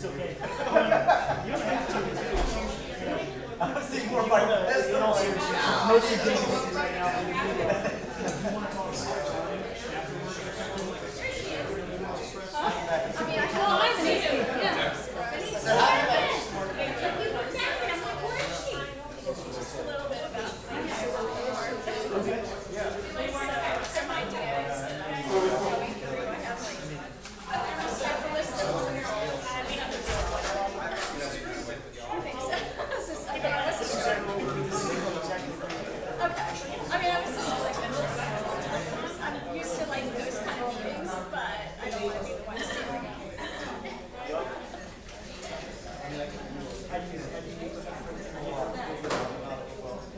okay. You don't have to. I was thinking more like that. In all seriousness, most of the things right now. If you want to talk about I mean, I'm yeah. Just a little bit about okay. Yeah. So my ideas that I'm going through, I have like a list of okay. I mean, I was just like I'm used to like those kind of meetings, but I don't want to be the one standing up.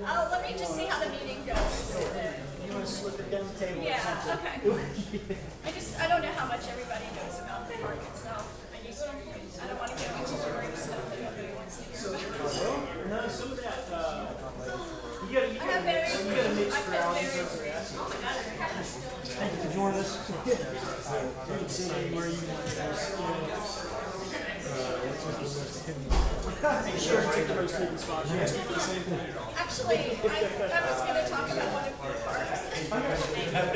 Oh, let me just see how the meeting goes. you want to slip it down the table. Yeah, okay. I don't know how much everybody knows about the market, so I don't want to get into boring stuff that nobody wants to hear about. No, some of that, you gotta mix around. Oh my God, I have still Thank you for joining us. You can see where you want to sure to take the most hidden spots. actually, I was going to talk about one of your parks. But I don't know if you remember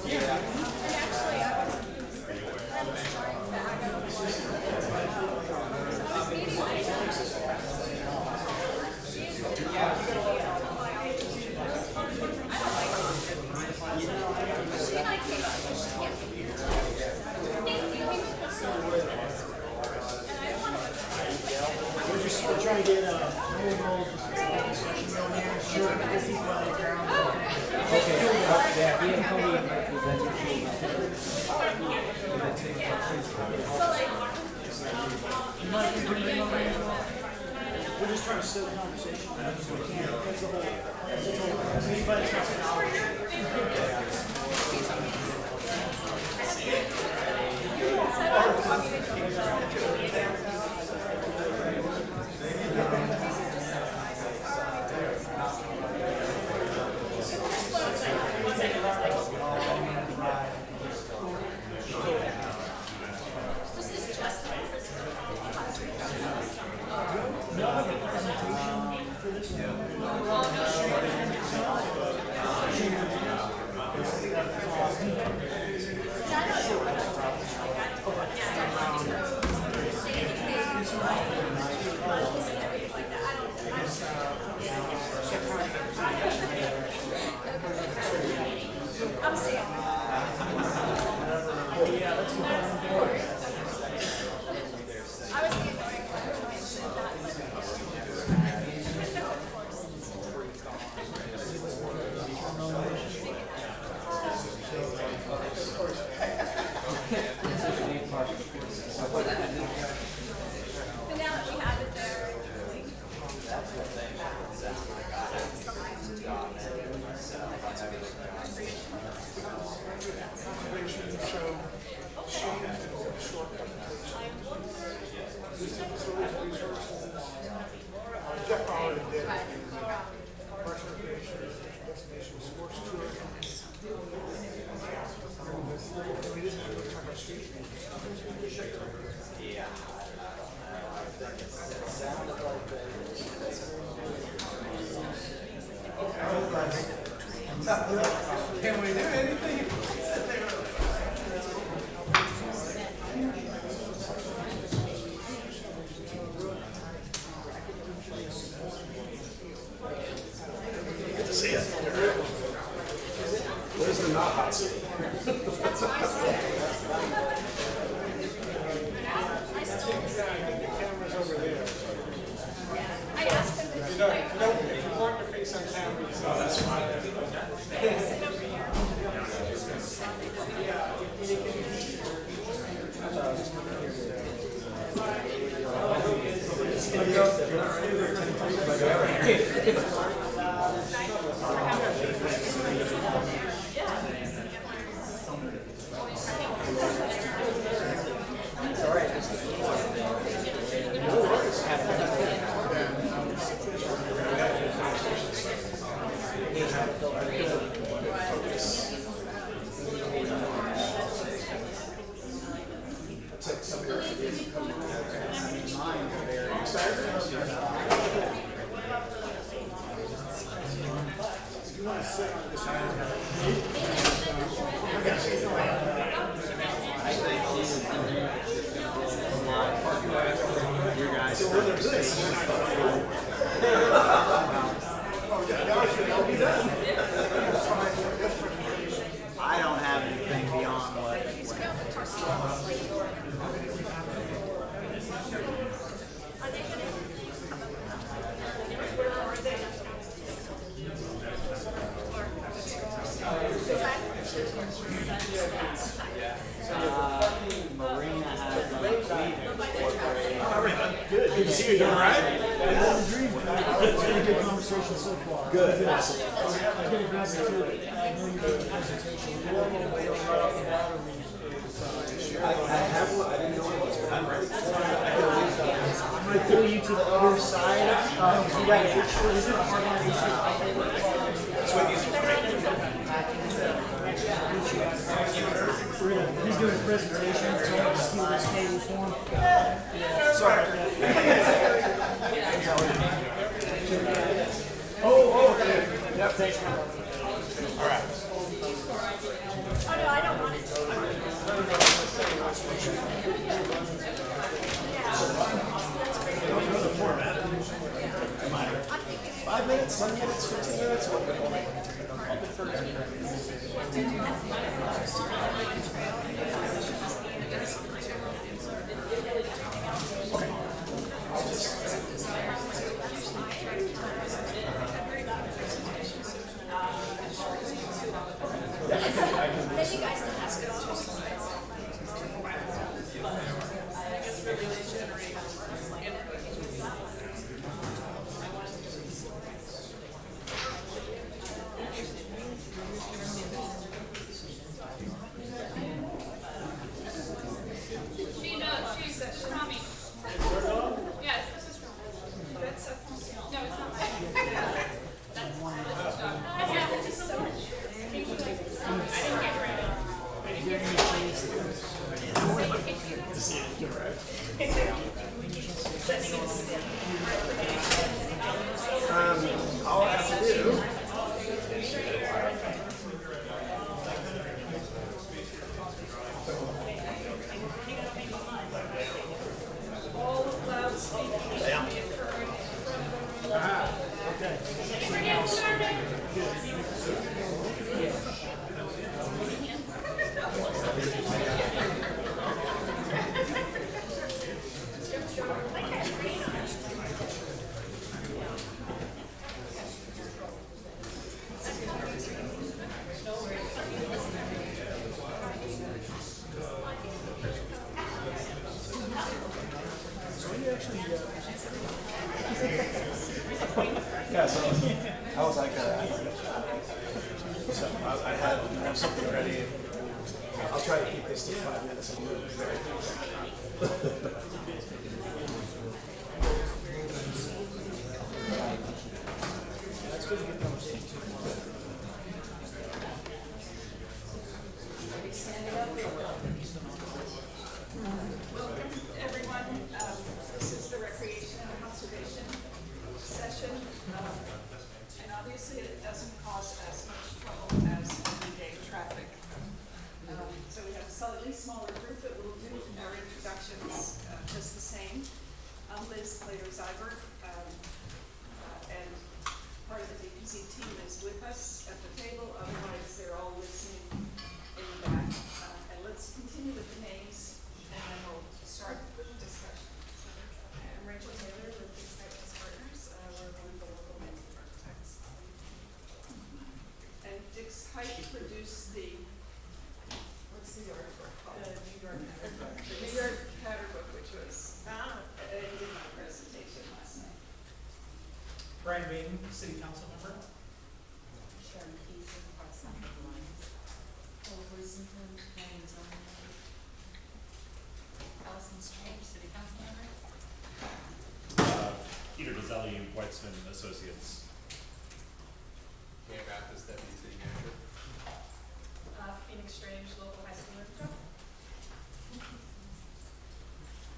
yeah. And actually, I was trying back. I was meeting my she and I came up and she can't be here. We're trying to get a little discussion going here. Sure, this is on the ground. Okay, yeah, Ian told me we're just trying to set the conversation. That's the whole. Anybody's I'm staying. yeah, let's go. I was the annoying one who mentioned that. But now that we have it there, Can we do anything? Good to see you. Where's the not hot seat? that's what I said. I still The camera's over there. I asked him if If you want your face on camera, oh, that's fine. sit over here. I don't have anything beyond what. Marina has Good to see you, doing all right? It's been a good conversation so far. Good. I'm gonna grab it too. I know you're doing a presentation. I have one. I didn't know it was, but I'm ready. I'm gonna pull you to the other side. You got a picture. Is it a hardline He's doing a presentation, so I'm gonna steal this table for him. Sorry. Okay. Yep, thanks. All right. Oh, no, I don't want it. Another format. 5 minutes, 10 minutes, 15 minutes. Then you guys can ask it all. She knows, she's coming. Yes, this is from. That's no, it's not. That's done. All I have to do. All loud speaking should be encouraged from the room. Okay. We're getting started. Yeah, so I was like, so I have something ready. I'll try to keep this to 5 minutes and move very quickly. That's good to get conversation. Welcome, everyone. This is the recreation and conservation session. And obviously, it doesn't cause as much trouble as everyday traffic. So we have a slightly smaller group that will do our introductions just the same. I'm Liz Plater-Zybert, and part of the DPC team is with us at the table. Otherwise, they're all listening in the back. And let's continue with the names, and then we'll start with the discussion. I'm Rachel Taylor with Excitement Partners. We're one of the local landscape architects. And Dick's Kite produced the What's the yard book called? The New York Pattern Book. New York Pattern Book, which was in my presentation last night. Brian Baden, City Council member. Sharon Keys and Park Central Alliance. Paul Wisington, Planning and Zoning. Allison Strange, City Council member. Peter Bazzelli, Weitzman Associates. Camp Baptist Deputy City Manager. Phoenix Strange, local high school intro.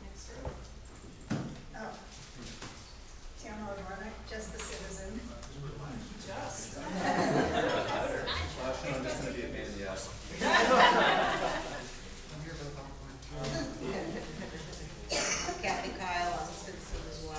Next row. Oh. Tamara Warnick, just the citizen. Just. I'm just going to be a pain in the ass. Kathy Kyle, I'm a citizen as well.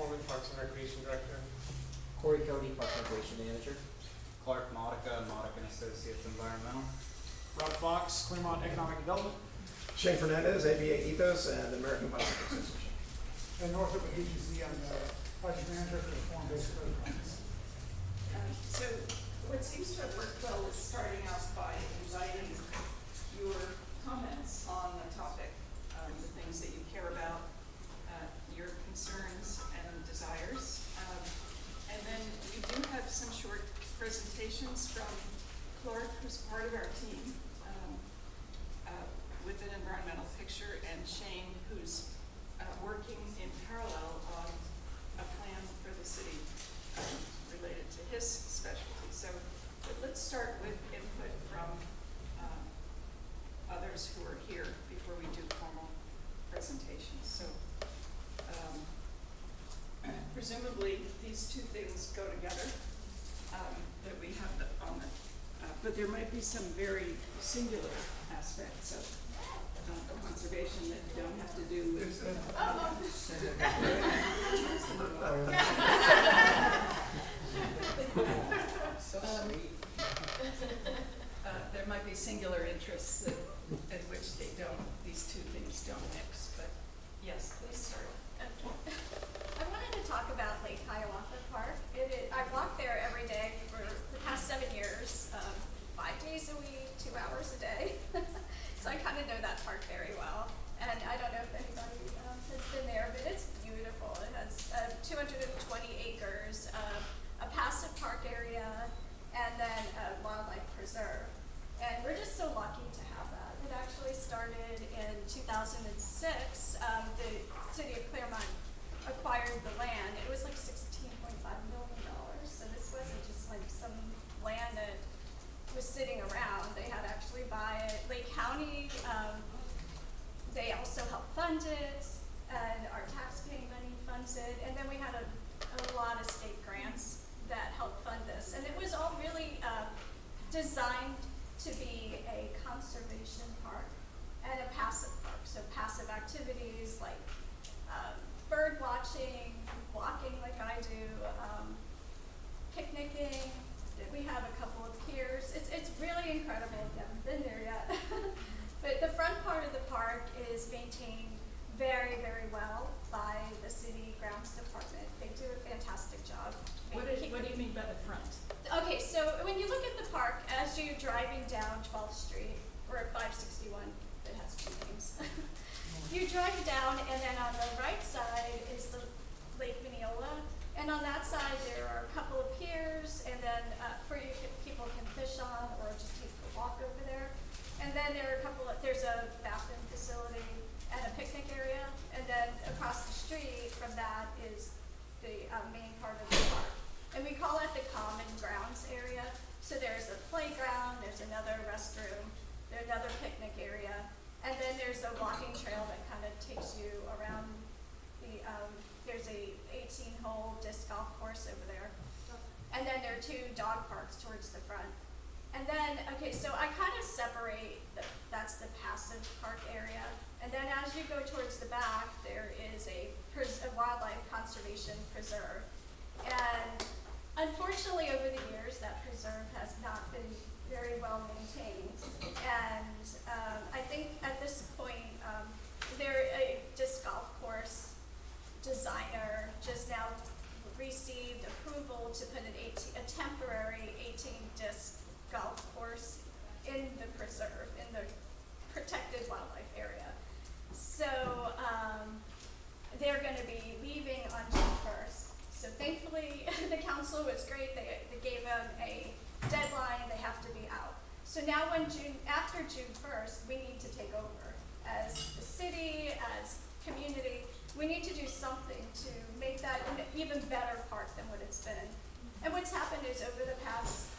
Clermont, Parks and Recreation Director. Corey Cody, Parks and Recreation Manager. Clark Modica, Modica and Associates Environmental. Rob Fox, Clermont Economic Development. Shane Fernandez, ABA Ethos and American Bicycle Association. And Northrop with DGZ, I'm the project manager for the form-based code plans. So what seems to have worked well is starting out by inviting your comments on the topic, the things that you care about, your concerns and desires. And then we do have some short presentations from Clark, who's part of our team, with an environmental picture, and Shane, who's working in parallel on a plan for the city related to his specialty. So let's start with input from others who are here before we do formal presentations. So presumably these two things go together, that we have on the, but there might be some very singular aspects of conservation that don't have to do with there might be singular interests that, in which they don't, these two things don't mix. But yes, please start. I wanted to talk about Lake Hiawatha Park. I walk there every day for the past 7 years, 5 days a week, 2 hours a day. So I kind of know that park very well. And I don't know if anybody has been there, but it's beautiful. It has 220 acres, a passive park area, and then a wildlife preserve. And we're just so lucky to have that. It actually started in 2006. The city of Clermont acquired the land. It was like $16.5 million. So this wasn't just like some land that was sitting around. They had to actually buy it. Lake County, they also helped fund it, and our taxpaying money funds it. And then we had a lot of state grants that helped fund this. And it was all really designed to be a conservation park and a passive park. So passive activities like bird watching, walking like I do, picnicking. We have a couple of piers. It's really incredible. I've never been there yet. But the front part of the park is maintained very, very well by the city grounds department. They do a fantastic job. What do you mean by the front? Okay, so when you look at the park, as you're driving down 12th Street, or 561, it has two names. You drive down, and then on the right side is the Lake Mineola, and on that side there are a couple of piers, and then people can fish on, or just take a walk over there. And then there are there's a bathroom facility and a picnic area, and then across the street from that is the main part of the park. And we call it the common grounds area. So there's a playground, there's another restroom, there's another picnic area, and then there's a walking trail that kind of takes you around the, there's a 18-hole disc golf course over there. And then there are 2 dog parks towards the front. And then, okay, so I kind of separate, that's the passive park area. And then as you go towards the back, there is a wildlife conservation preserve. And unfortunately, over the years, that preserve has not been very well maintained. And I think at this point, a disc golf course designer just now received approval to put a temporary 18-disc golf course in the preserve, in the protected wildlife area. So they're going to be leaving on June 1st. So thankfully, the council was great. They gave them a deadline. They have to be out. So now after June 1st, we need to take over. As the city, as community, we need to do something to make that an even better park than what it's been. And what's happened is over the past,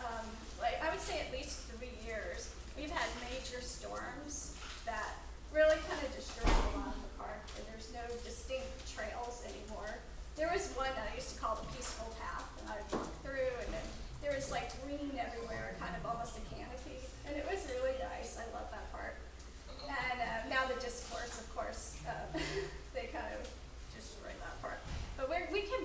I would say at least 3 years, we've had major storms that really kind of destroyed a lot of the park, and there's no distinct trails anymore. There was one that I used to call the peaceful path, and I'd walk through, and then there was like green everywhere, kind of almost a canopy, and it was really nice. I love that park. And now the discourse, of course, they kind of destroyed that park. But we can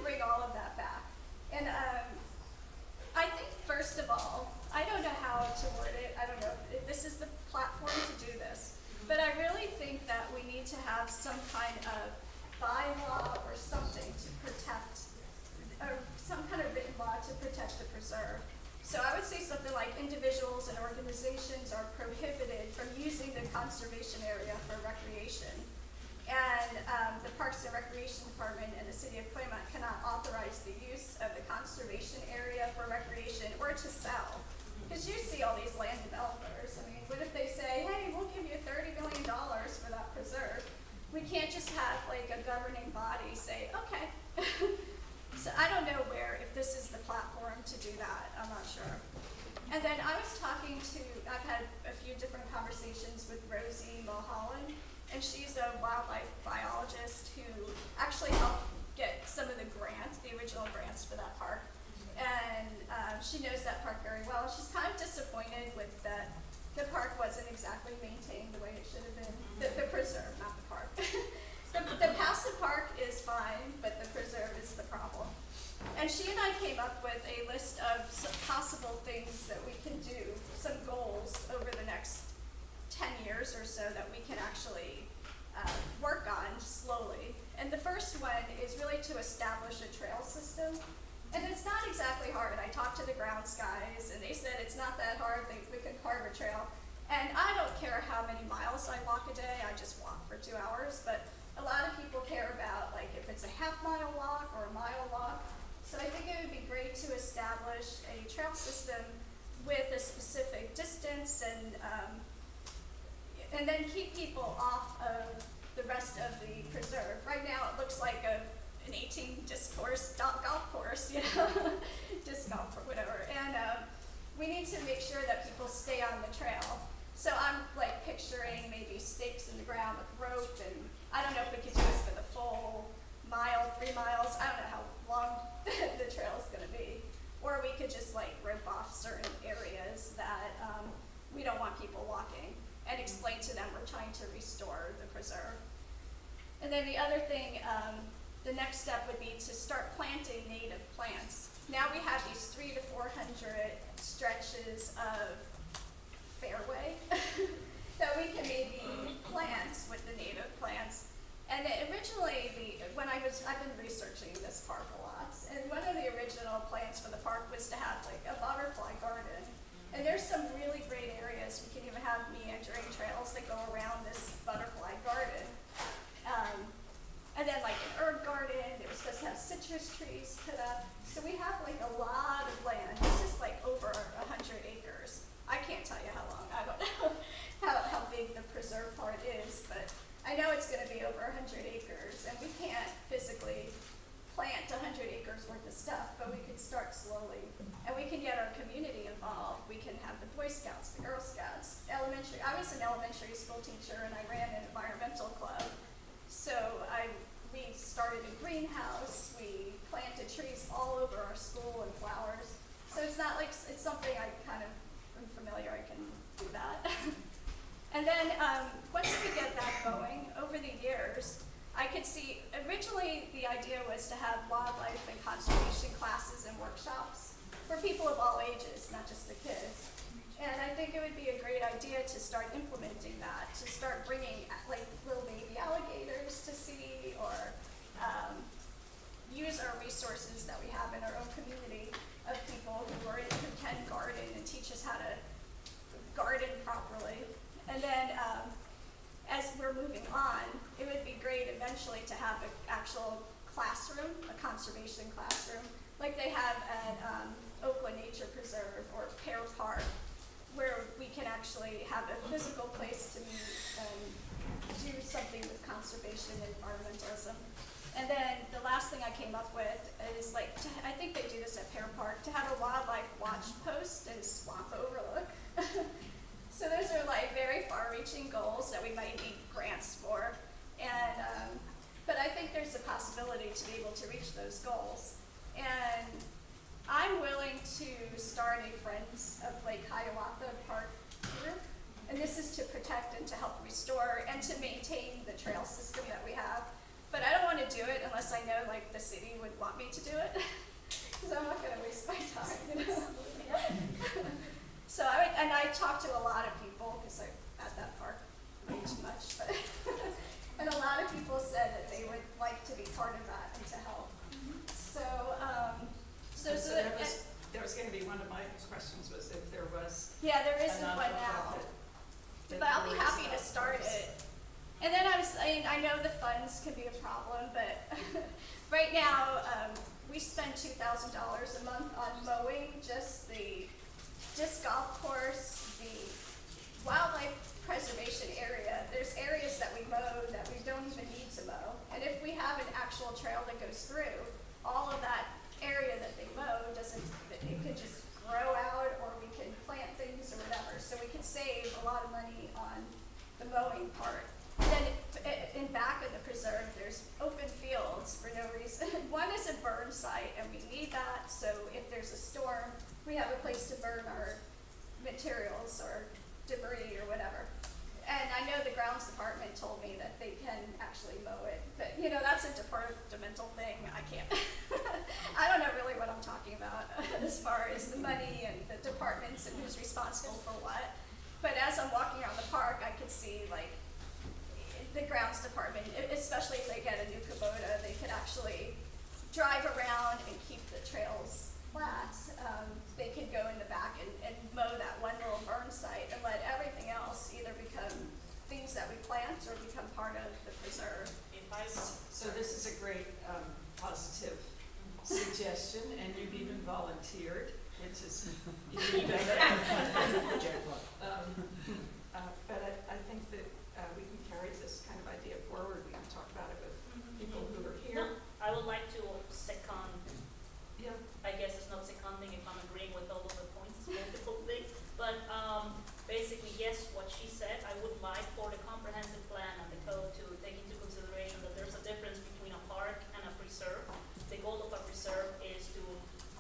kind of bylaw or something to protect, or some kind of written law to protect the preserve. So I would say something like individuals and organizations are prohibited from using the conservation area for recreation. And the Parks and Recreation Department and the City of Clermont cannot authorize the use of the conservation area for recreation or to sell. Because you see all these land developers. I mean, what if they say, hey, we'll give you $30 million for that preserve? We can't just have like a governing body say, okay. So I don't know if this is the platform to do that. I'm not sure. And then I was I've had a few different conversations with Rosie Mulholland, and she's a wildlife biologist who actually helped get some of the original grants for that park. And she knows that park very well. She's kind of disappointed with that the park wasn't exactly maintained the way it should have been. The preserve, not the park. The passive park is fine, but the preserve is the problem. And she and I came up with a list of some possible things that we can do, some goals over the next 10 years or so that we can actually work on slowly. And the first one is really to establish a trail system. And it's not exactly hard. I talked to the grounds guys, and they said it's not that hard. We can carve a trail. And I don't care how many miles I walk a day. I just walk for 2 hours. But a lot of people care about like if it's a half-mile walk or a mile walk. So I think it would be great to establish a trail system with a specific distance and then keep people off of the rest of the preserve. Right now it looks like an 18 disc course, golf course, you know, disc golf or whatever. And we need to make sure that people stay on the trail. So I'm like picturing maybe stakes in the ground with rope, and I don't know if we could do it for the full mile, 3 miles. I don't know how long the trail is going to be. Or we could just like rope off certain areas that we don't want people walking and explain to them we're trying to restore the preserve. And then the other thing, the next step would be to start planting native plants. Now we have these 300 to 400 stretches of fairway that we can maybe plant with the native plants. And originally, I've been researching this park a lot, and one of the original plans for the park was to have like a butterfly garden. And there's some really great areas. We can even have meandering trails that go around this butterfly garden. And then like an herb garden, they were supposed to have citrus trees put up. So we have like a lot of land. This is like over 100 acres. I can't tell you how long. I don't know how big the preserve part is, but I know it's going to be over 100 acres, and we can't physically plant 100 acres worth of stuff, but we can start slowly, and we can get our community involved. We can have the Boy Scouts, the Girl Scouts, elementary. I was an elementary school teacher, and I ran an environmental club. So we started a greenhouse. We planted trees all over our school and flowers. So it's not like it's something I kind of am familiar. I can do that. And then once we get that going, over the years, I could see, originally the idea was to have wildlife and conservation classes and workshops for people of all ages, not just the kids. And I think it would be a great idea to start implementing that, to start bringing like little baby alligators to see, or use our resources that we have in our own community of people who can garden and teach us how to garden properly. And then as we're moving on, it would be great eventually to have an actual classroom, a conservation classroom, like they have at Oakland Nature Preserve or Pear Park, where we can actually have a physical place to meet and do something with conservation and environmentalism. And then the last thing I came up with is like, I think they do this at Pear Park, to have a wildlife watch post and swamp overlook. So those are like very far-reaching goals that we might need grants for. And, but I think there's a possibility to be able to reach those goals. And I'm willing to start a Friends of Lake Hiawatha Park group. And this is to protect and to help restore and to maintain the trail system that we have. But I don't want to do it unless I know like the city would want me to do it. Because I'm not going to waste my time, you know. So I talked to a lot of people because I'm at that park way too much. But And a lot of people said that they would like to be part of that and to help. So, So there was gonna be one of my questions was if there was yeah, there a isn't one now. not-for-profit. that But I'll be worries happy to about start this. it. And then I know the funds can be a problem, but right now, we spend $2,000 a month on mowing just the disc golf course, the wildlife preservation area. There's areas that we mow that we don't even need to mow. And if we have an actual trail that goes through, all of that area that they mow it could just grow out, or we could plant things or whatever. So we could save a lot of money on the mowing part. Then in back of the preserve, there's open fields for no reason. One is a burn site, and we need that, so if there's a storm, we have a place to burn our materials or debris or whatever. And I know the grounds department told me that they can actually mow it, but that's a departmental thing. I can't. I don't know really what I'm talking about as far as the money and the departments and who's responsible for what. But as I'm walking around the park, I could see like the grounds department, especially if they get a new Kubota, they could actually drive around and keep the trails flat. They could go in the back and mow that one little burn site and let everything else either become things that we plant or become part of the preserve. So this is a great positive suggestion, and you've even volunteered, which is even better. But I think that we can carry this kind of idea forward. We can talk about it with people who are here. No, I would like to second, Yeah. I guess it's not seconding if I'm agreeing with all of the points, multiple things, but basically, yes, what she said, I would like for the comprehensive plan and the code to take into consideration that there's a difference between a park and a preserve. The goal of a preserve is to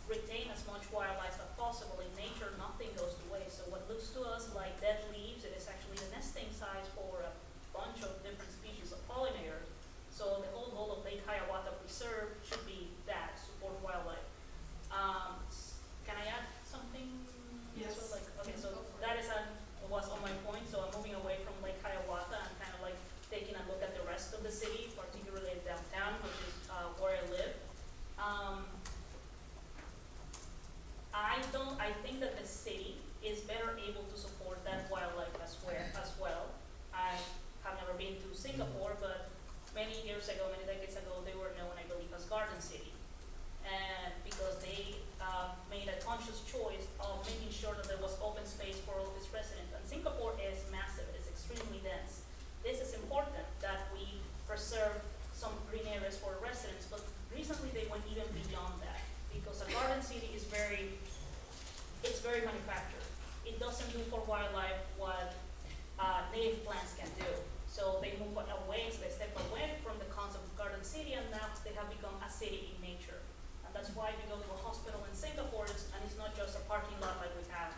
retain as much wildlife as possible. In nature, nothing goes to waste. So what looks to us like dead leaves, it is actually the nesting sites for a bunch of different species of pollinators. So the whole goal of Lake Hiawatha Preserve should be that, support wildlife. Can I add something? Yes. So okay, so that was on my point. So I'm moving away from Lake Hiawatha and kind of like taking a look at the rest of the city, particularly downtown, which is where I live. I think that the city is better able to support that wildlife as well. I have never been to Singapore, but many decades ago, they were known, I believe, as Garden City. And because they made a conscious choice of making sure that there was open space for all of its residents. And Singapore is massive, it's extremely dense. This is important that we preserve some green areas for residents, but recently they went even beyond that, because a garden city is very manufactured. It doesn't do for wildlife what native plants can do. So they move away, so they step away from the concept of garden city, and now they have become a city in nature. And that's why we go to a hospital in Singapore, and it's not just a parking lot like we have,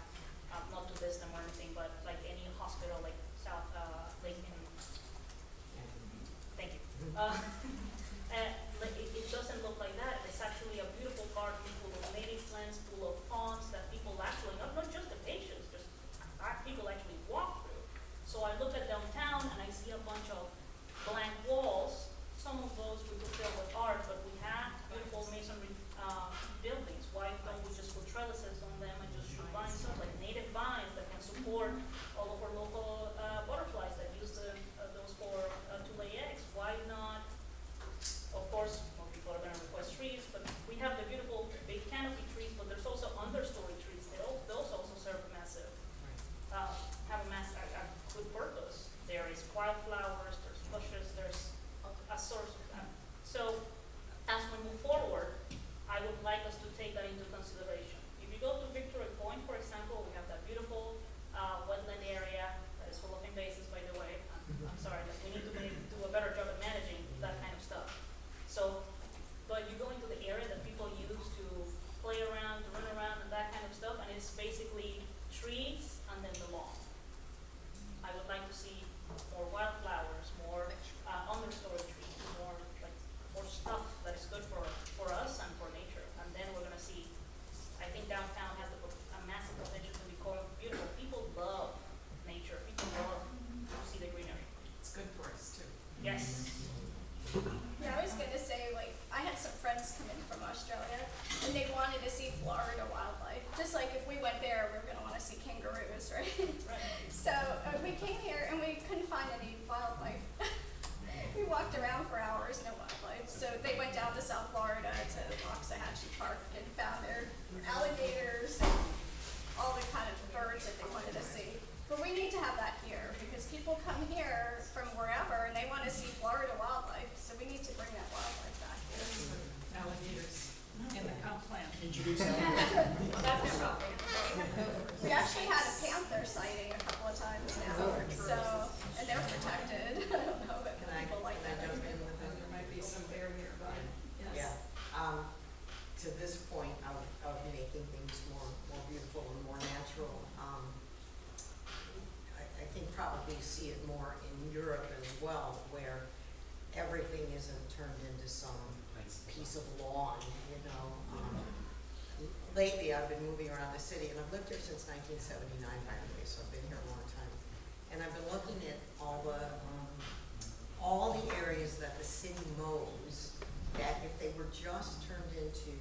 not to diss them or anything, but like any hospital, like South Lake in. Thank you. It doesn't look like that. It's actually a beautiful garden full of native plants, full of ponds that people actually, not just the patients, just people actually walk through. So I look at downtown and I see a bunch of blank walls. Some of those we could fill with art, but we have beautiful masonry buildings. Why don't we just put trellises on them and just shoot vines up, like native vines that can support all of our local butterflies that use those for to lay eggs? Why not? Of course, more people are going to request trees, but we have the beautiful big canopy trees, but there's also understory trees. Those also serve have a good purpose. There is wildflowers, there's bushes, there's I had some friends come in from Australia, and they wanted to see Florida wildlife. Just like if we went there, we were gonna wanna see kangaroos, right? So we came here and we couldn't find any wildlife. We walked around for hours, no wildlife. So they went down to South Florida to Waxahachie Park and found their alligators and all the kind of birds that they wanted to see. But we need to have that here because people come here from wherever and they want to see Florida wildlife. So we need to bring that wildlife back here. Alligators in the comp plan. Introduce them. That's no problem. We actually had a panther sighting a couple of times now. So, and they're protected. I don't know, but people like that. There might be some bear nearby. Yes. Yeah, to this point of making things more beautiful and more natural, I think probably you see it more in Europe as well, where everything isn't turned into some piece of lawn, you know. Lately, I've been moving around the city, and I've lived here since 1979, by the way, so I've been here a long time. And I've been looking at all the areas that the city mows, that if they were just turned into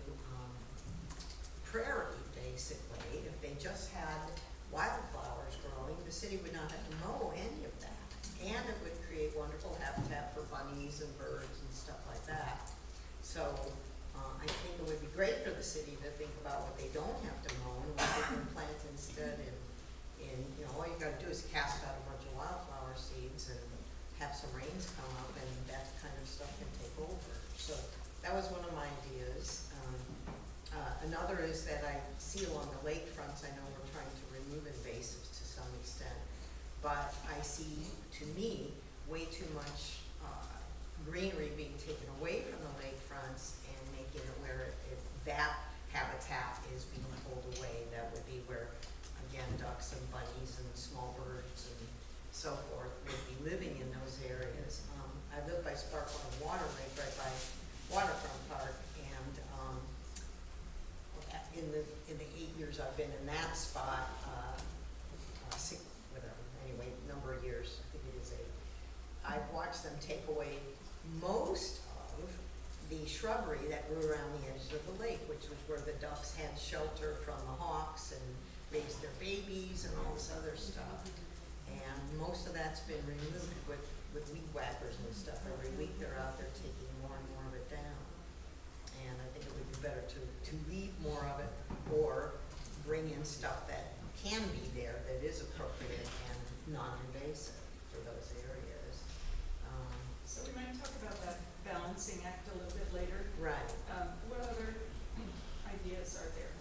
prairie, basically, if they just had wildflowers growing, the city would not have to mow any of that. And it would create wonderful habitat for bunnies and birds and stuff like that. So I think it would be great for the city to think about what they don't have to mow and what they can plant instead in you know, all you gotta do is cast out a bunch of wildflower seeds and have some rains come up and that kind of stuff can take over. So that was one of my ideas. Another is that I see along the lakefronts, I know we're trying to remove invasives to some extent, but I see, to me, way too much greenery being taken away from the lakefronts and making it where that habitat is being pulled away. That would be where, again, ducks and bunnies and small birds and so forth would be living in those areas. I live by Sparkline Water Lake, right by Waterfront Park, and in the 8 years I've been in that spot, number of years, I think it is 8, I've watched them take away most of the shrubbery that grew around the edges of the lake, which was where the ducks had shelter from the hawks and raised their babies and all this other stuff. And most of that's been removed with weed whackers and stuff. Every week they're out there taking more and more of it down. And I think it would be better to leave more of it or bring in stuff that can be there that is appropriate and non-invasive for those areas. So we might talk about that balancing act a little bit later. Right. What other ideas are there?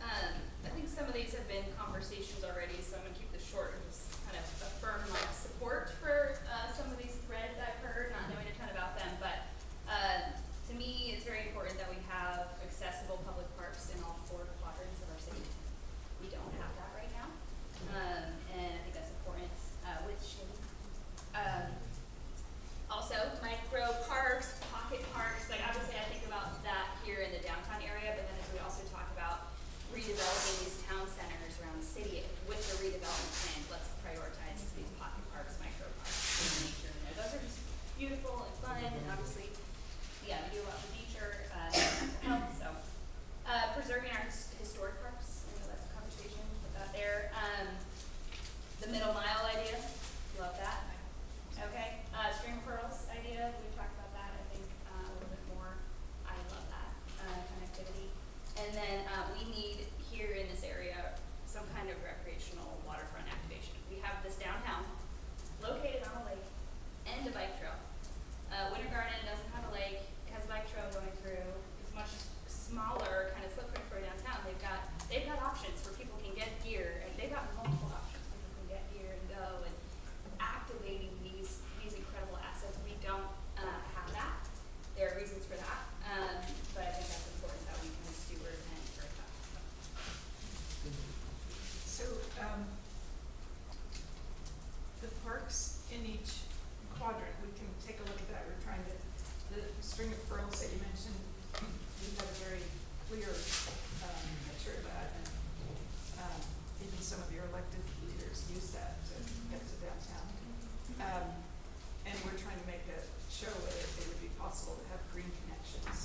I think some of these have been conversations already, so I'm gonna keep this short and just kind of affirm my support for some of these threads I've heard, not knowing a ton about them, but to me, it's very important that we have accessible public parks in all 4 quadrants of our city. We don't have that right now, and I think that's important with shade. Also, micro parks, pocket parks, like obviously I think about that here in the downtown area, but then as we also talk about redeveloping these town centers around the city with the redevelopment plan, let's prioritize these pocket parks, micro parks, in nature. You know, those are just beautiful and fun, and obviously, yeah, we do a lot with nature, mental health, so. Preserving our historic parks, I know that's a conversation, put that there. The middle mile idea, love that. Okay, stream referrals idea, we've talked about that, I think, a little bit more. I love that, connectivity. And then, we need here in this area, some kind of recreational waterfront activation. We have this downtown, located on a lake, and a bike trail. Winter Garden doesn't have a lake, it has a bike trail going through, it's much smaller kind of footprint for downtown. They've got options where people can get gear, and they've got multiple options. People can get gear and go, and activating these incredible assets. We don't have that. There are reasons for that, but I think that's important that we can steward and encourage that. So, the parks in each quadrant, we can take a look at that. We're trying to, the string of pearls that you mentioned, we have a very clear picture of that, and even some of your elected leaders use that to get to downtown. And we're trying to make a show whether it would be possible to have green connections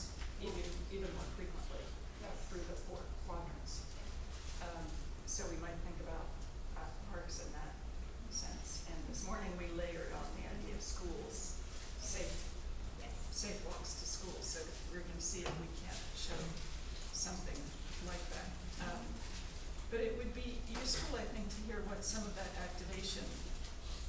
see if we can't show something like that. But it would be useful, I think, to hear what some of that activation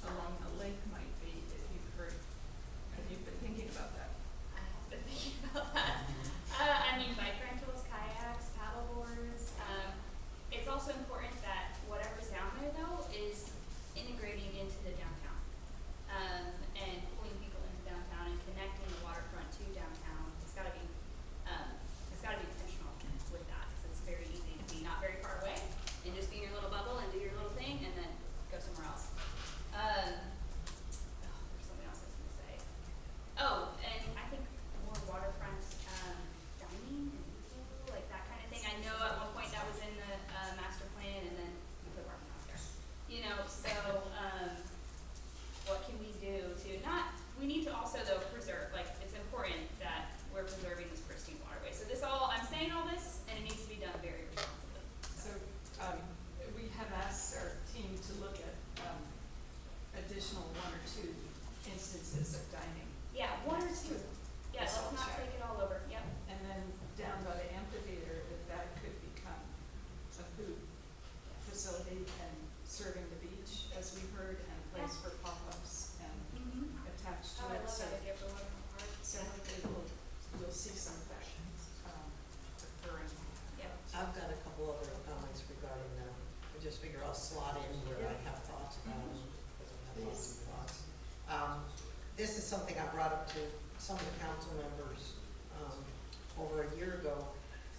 along the lake might be, if you've heard, have you been thinking about that? I have been thinking about that. I mean, bike rentals, kayaks, paddleboards. It's also important that whatever's down there though is integrating into the downtown. And pulling people into downtown and connecting the waterfront to downtown. It's gotta be intentional with that, because it's very easy to be not very far away and just be in your little bubble and do your little thing and then go somewhere else. There's something else I was gonna say. Oh, and I think more waterfront, dining and food, like that kind of thing. I know at one point that was in the, master plan, and then we put parking out there. You know, so, what can we do to we need to also though preserve, like, it's important that we're preserving this pristine waterway. So I'm saying all this, and it needs to be done very responsibly. So, we have asked our team to look at, additional 1 or 2 instances of dining. Yeah, 1 or 2. Yeah, let's Let's not check. take it all over, yep. And then down by the amphitheater, that could become a food facility and serving the beach, as we heard, and a place for pop-ups and attached to Oh, I it. love So, that idea for waterfront park. so hopefully we'll see some of that, occurring. Yep. I've got a couple other comments regarding them. I just figure I'll slot in where I have thoughts about them, because I have lots of thoughts. This is something I brought up to some of the council members, over a year ago,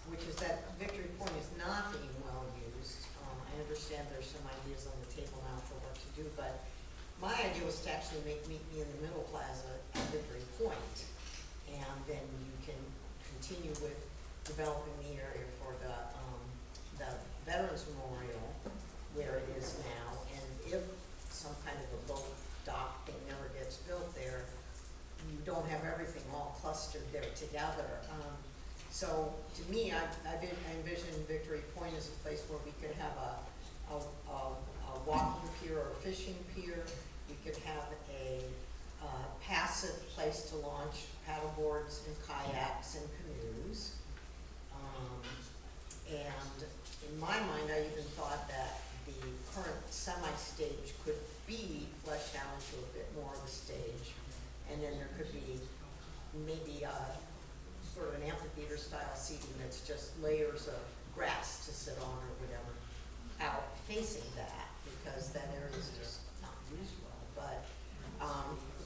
which is that Victory Point is not being well used. I understand there's some ideas on the table now for what to do, but my idea was to actually meet me in the middle plaza at Victory Point, and then you can continue with developing the area for the Veterans Memorial where it is now, and if some kind of a boat dock thing never gets built there, you don't have everything all clustered there together. So to me, I envision Victory Point as a place where we could have a walking pier or a fishing pier. We could have a passive place to launch paddleboards and kayaks and canoes. And in my mind, I even thought that the current semi-stage could be fleshed out into a bit more of a stage. And then there could be maybe sort of an amphitheater style seating that's just layers of grass to sit on or whatever out facing that, because that area is just not used well. But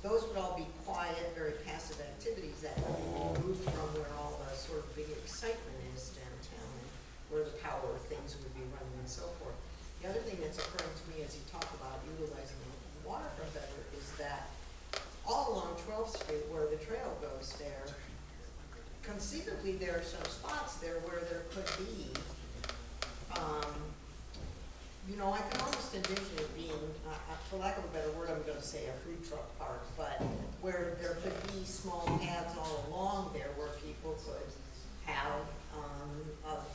those would all be quiet, very passive activities that would be removed from where all the sort of big excitement is downtown, and where the power things would be running and so forth. The other thing that's occurring to me as you talk about utilizing the waterfront better is that all along 12th Street where the trail goes there, conceivably there are some spots there where there could be, I can almost envision it being, for lack of a better word, I'm going to say a food truck park, but where there could be small pads all along there where people could have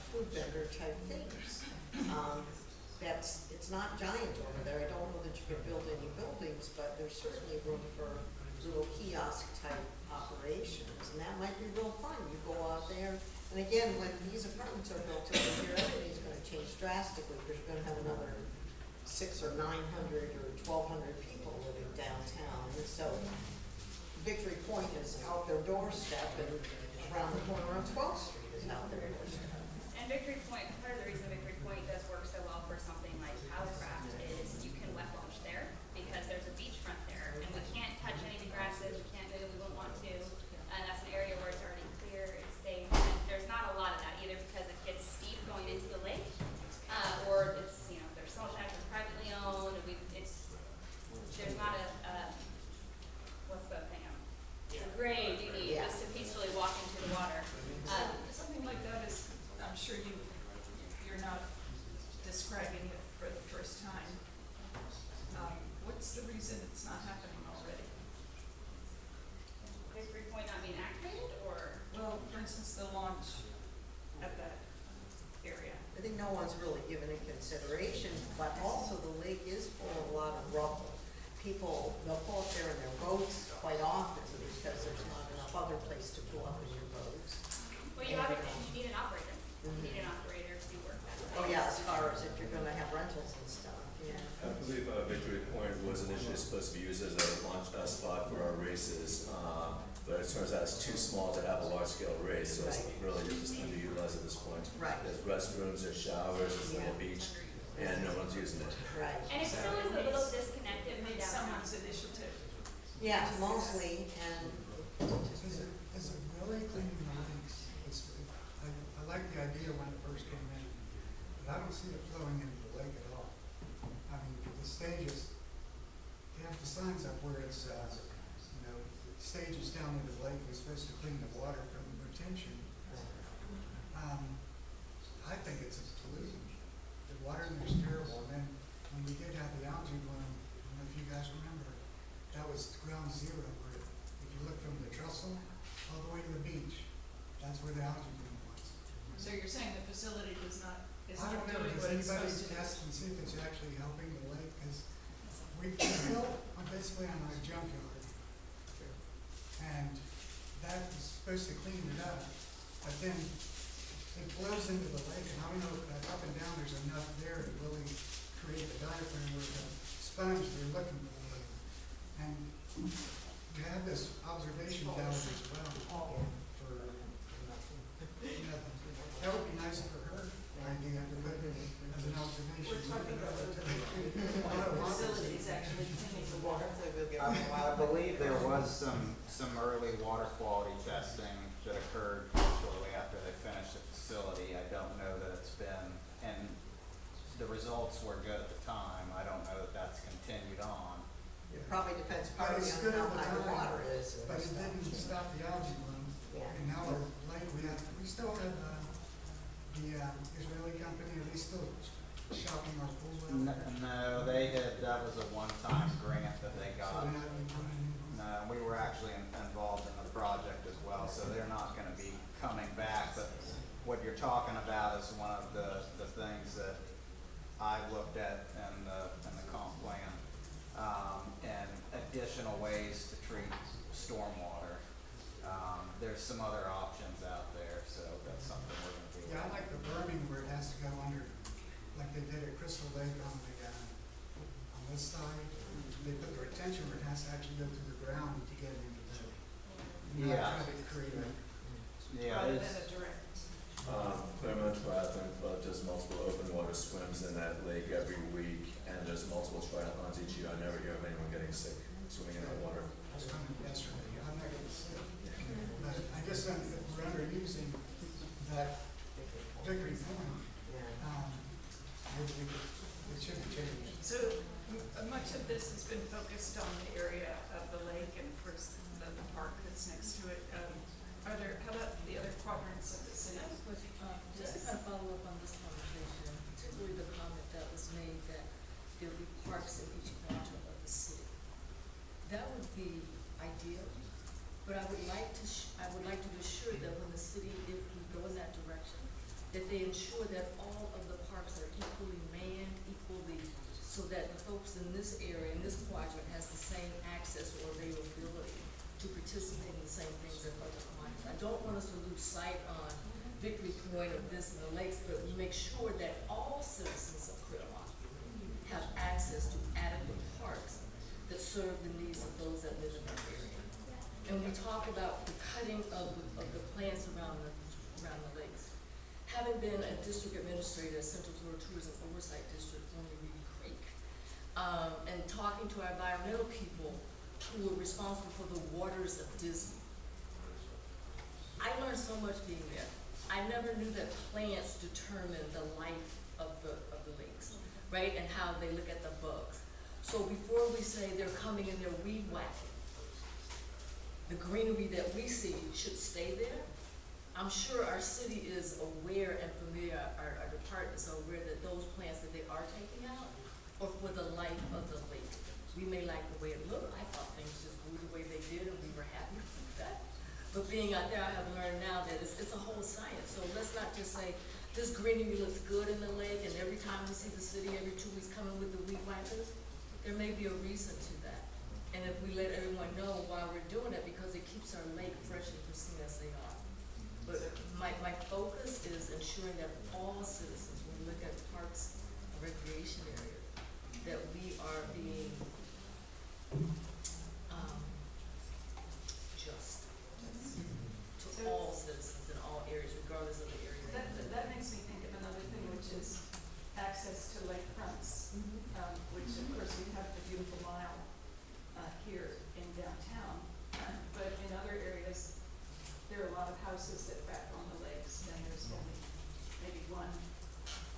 food vendor type things. It's not giant over there. I don't know that you could build any buildings, but there's certainly room for little kiosk type operations, and that might be real fun. You go out there, and again, when these apartments are built over here, everything's going to change drastically, because you're going to have another 600 or 900 or 1,200 people living downtown, and so Victory Point is out their doorstep, and around the corner on 12th Street is out their doorstep. And Victory Point, part of the reason Victory Point does work so well for something like Housecraft is you can wet launch there, because there's a beachfront there, and we can't touch any of the grasses, we can't do it, we won't want to, and that's an area where it's already clear, it's safe, and there's not a lot of that either, because it gets steep going into the lake, or it's, there's salt shack that's privately owned, and there's not what's the thing, the grade you need just to peacefully walk into the water. Something like that is, I'm sure you're not describing it for the first time. What's the reason it's not happening already? Victory Point not being activated, or? Well, for instance, the launch at that area. I think no one's really given it consideration, but also the lake is full of a lot of rubble. People, they'll pull up there in their boats quite often because there's not enough other place to pull up in your boats. Well, you need an operator. You need an operator to do work that way. Oh, yeah, as far as if you're gonna have rentals and stuff, yeah. I believe Victory Point was initially supposed to be used as a launch spot for our races, but it turns out it's too small to have a large-scale race, so it's really just underutilized at this point. Right. There's restrooms, there's showers, there's a little beach, and no one's using it. Right. And it still is a little disconnected from It's downtown. someone's initiative. Yeah, mostly, and Is it really cleaning the lakes? I like the idea when it first came in, but I don't see it flowing into the lake at all. I mean, the stages, they have the signs up where it's, stages down into the lake, we're supposed to clean the water from retention. I think it's a pollution. The water in there's terrible, and then when we did have the algae bloom, I don't know if you guys remember, that was ground zero, where if you look from the trestle all the way to the beach, that's where the algae bloom was. So you're saying the facility is not I don't know, doing does what it's anybody supposed to do? test and see if it's actually helping the lake? Because we built basically on a junkyard. And that was supposed to clean it up, but then it flows into the lake, and I don't know if that up and down there's enough there to really create the diaphragm or the sponge they're looking for. And we have this observation down as well for, that would be nice for her idea to put as an observation. Facilities actually cleaning the water. I believe there was some early water quality testing that occurred shortly after they finished the facility. I don't know that it's been, and the results were good at the time. I don't know that that's continued on. it probably depends But partly it's on good how at the high the time, water is. but it didn't stop the algae bloom. Yeah. And now our lake, we still have, the Israeli company, are they still shopping our pool out there? No, that was a one-time grant that they So got. they're not even doing anything? No, we were actually involved in the project as well, so they're not gonna be coming back, but what you're talking about is one of the things that I looked at in the comp plan, and additional ways to treat stormwater. There's some other options out there, so that's something we're gonna be. Yeah, I like the berming where it has to go under, like they did at Crystal Lake on this side. They put the retention where it has to actually go through the ground to get into the, not Yeah. try to create a. Yeah, Rather it's, than a direct. Clermont Triathlon Club does multiple open water swims in that lake every week, and there's multiple triathlons each year. I never hear of anyone getting sick swimming in that water. I was coming yesterday, I'm not gonna say. But I just think if we're underusing that Victory Point, it should be changed. So much of this has been focused on the area of the lake and of course the park that's next to it. How about the other quadrants of the city? Just to kind of follow up on this conversation, particularly the comment that was made that there will be parks in each quadrant of the city. That would be ideal, but I would like to be sure that when the city, if we go in that direction, that they ensure that all of the parks are equally manned, so that the folks in this area, in this quadrant, has the same access or availability to participate in the same things as other quadrants. I don't want us to lose sight on Victory Point of this and the lakes, but we make sure that all citizens of Clermont have access to adequate parks that serve the needs of those that live in that area. And we talk about the cutting of the plants around the lakes. Having been a district administrator at Central Florida Tourism Oversight District, formerly Reedy Creek, and talking to our environmental people who were responsible for the waters of Disney, I learned so much being there. I never knew that plants determine the life of the lakes, right? And how they look at the bugs. So before we say they're coming and they're weed whacking, the greenery that we see should stay there. I'm sure our city is aware and familiar, our departments are aware that those plants that they are taking out are for the life of the lake. We may like the way it looked. I thought things just grew the way they did and we were happy with that. But being out there, I have learned now that it's a whole science. So let's not just say, this greenery looks good in the lake, and every time we see the city every 2 weeks coming with the weed whackers, there may be a reason to that. And if we let everyone know why we're doing it, because it keeps our lake fresh and pristine as they are. But it might ensuring that all citizens, when we look at parks and recreation area, that we are being, just to all citizens in all areas, regardless of the area. That makes me think of another thing, which is access to lakefronts, which of course we have the beautiful mile here in downtown, but in other areas, there are a lot of houses that back on the lakes, and there's only maybe one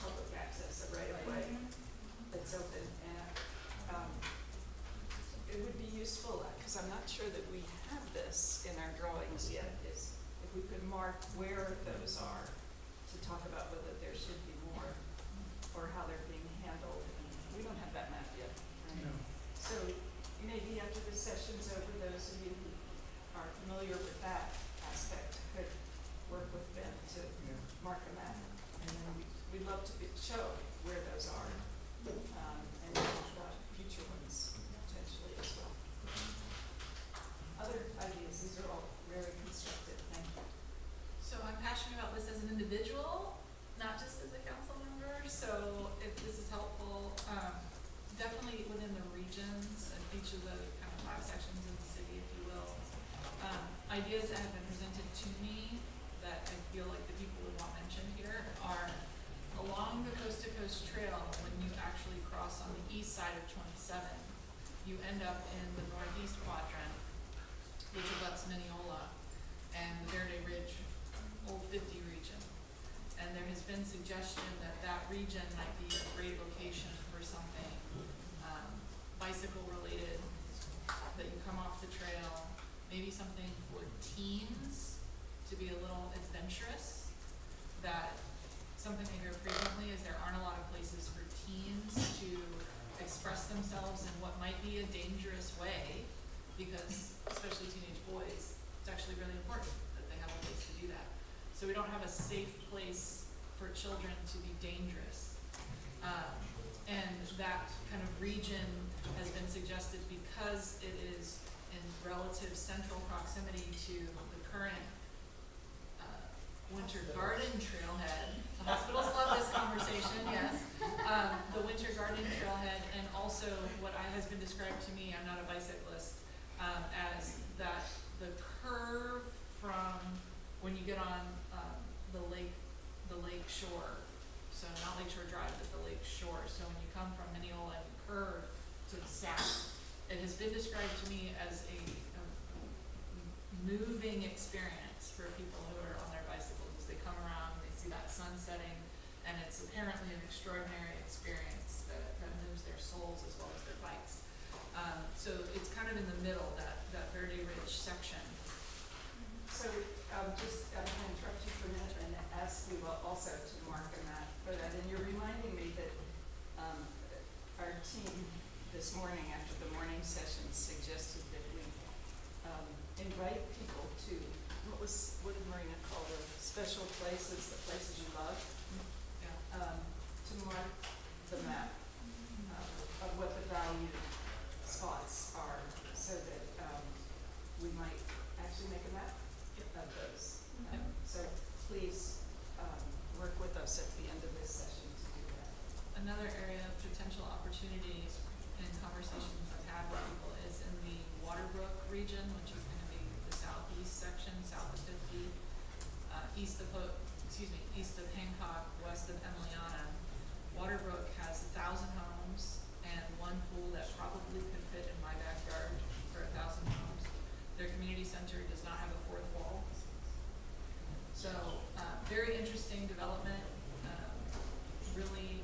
public access, a right of way that's open, and it would be useful, because I'm not sure that we have this in our drawings yet, is if we could mark where those are, to talk about whether there should be more, or how they're being handled, and we don't have that map yet, right? No. So maybe after the session's over, those of you who are familiar with that aspect could work with Ben to Yeah. mark a map, and then we'd love to show where those are, and talk about future ones potentially as well. Other ideas, these are all very constructive, thank you. So I'm passionate about this as an individual, not just as a council member, so if this is helpful, definitely within the regions and each of the kind of 5 sections of the city, if you will. Ideas that have been presented to me that I feel like the people would want mentioned here are along the Coast to Coast Trail, when you actually cross on the east side of 27, you end up in the northeast quadrant, which abuts Mineola and the Verde Ridge Old 50 region. And there has been suggestion that that region might be a great location for something bicycle related, that you come off the trail, maybe something for teens to be a little adventurous. That something I hear frequently is there aren't a lot of places for teens to express themselves in what might be a dangerous way, because especially teenage boys, it's actually really important that they have a place to do that. So we don't have a safe place for children to be dangerous. And that kind of region has been suggested because it is in relative central proximity to the current Winter Garden Trailhead. The hospitals love this conversation, yes. The Winter Garden Trailhead, and also what has been described to me, I'm not a bicyclist, as that the curve from when you get on the lake shore, so not Lake Shore Drive, but the lake shore. So when you come from Mineola and you curve to the south, it has been described to me as a moving experience for people who are on their bicycles as they come around, they see that sun setting, and it's apparently an extraordinary experience that moves their souls as well as their bikes. So it's kind of in the middle, that Verde Ridge section. So, just, I'm gonna interrupt you for a minute and ask you also to mark a map for that, and you're reminding me that, our team this morning after the morning session suggested that we, invite people to, what did Marina call the special places, the places you love? Yeah. To mark the map, of what the valued spots are, so that, we might actually make a map of those. So please, work with us at the end of this session to do that. Another area of potential opportunity in conversations I've had with people is in the Waterbrook region, which is going to be the southeast section, south of 50, east of Hancock, west of Emiliana. Waterbrook has 1,000 homes and one pool that probably could fit in my backyard for 1,000 homes. Their community center does not have a fourth wall. So, very interesting development, really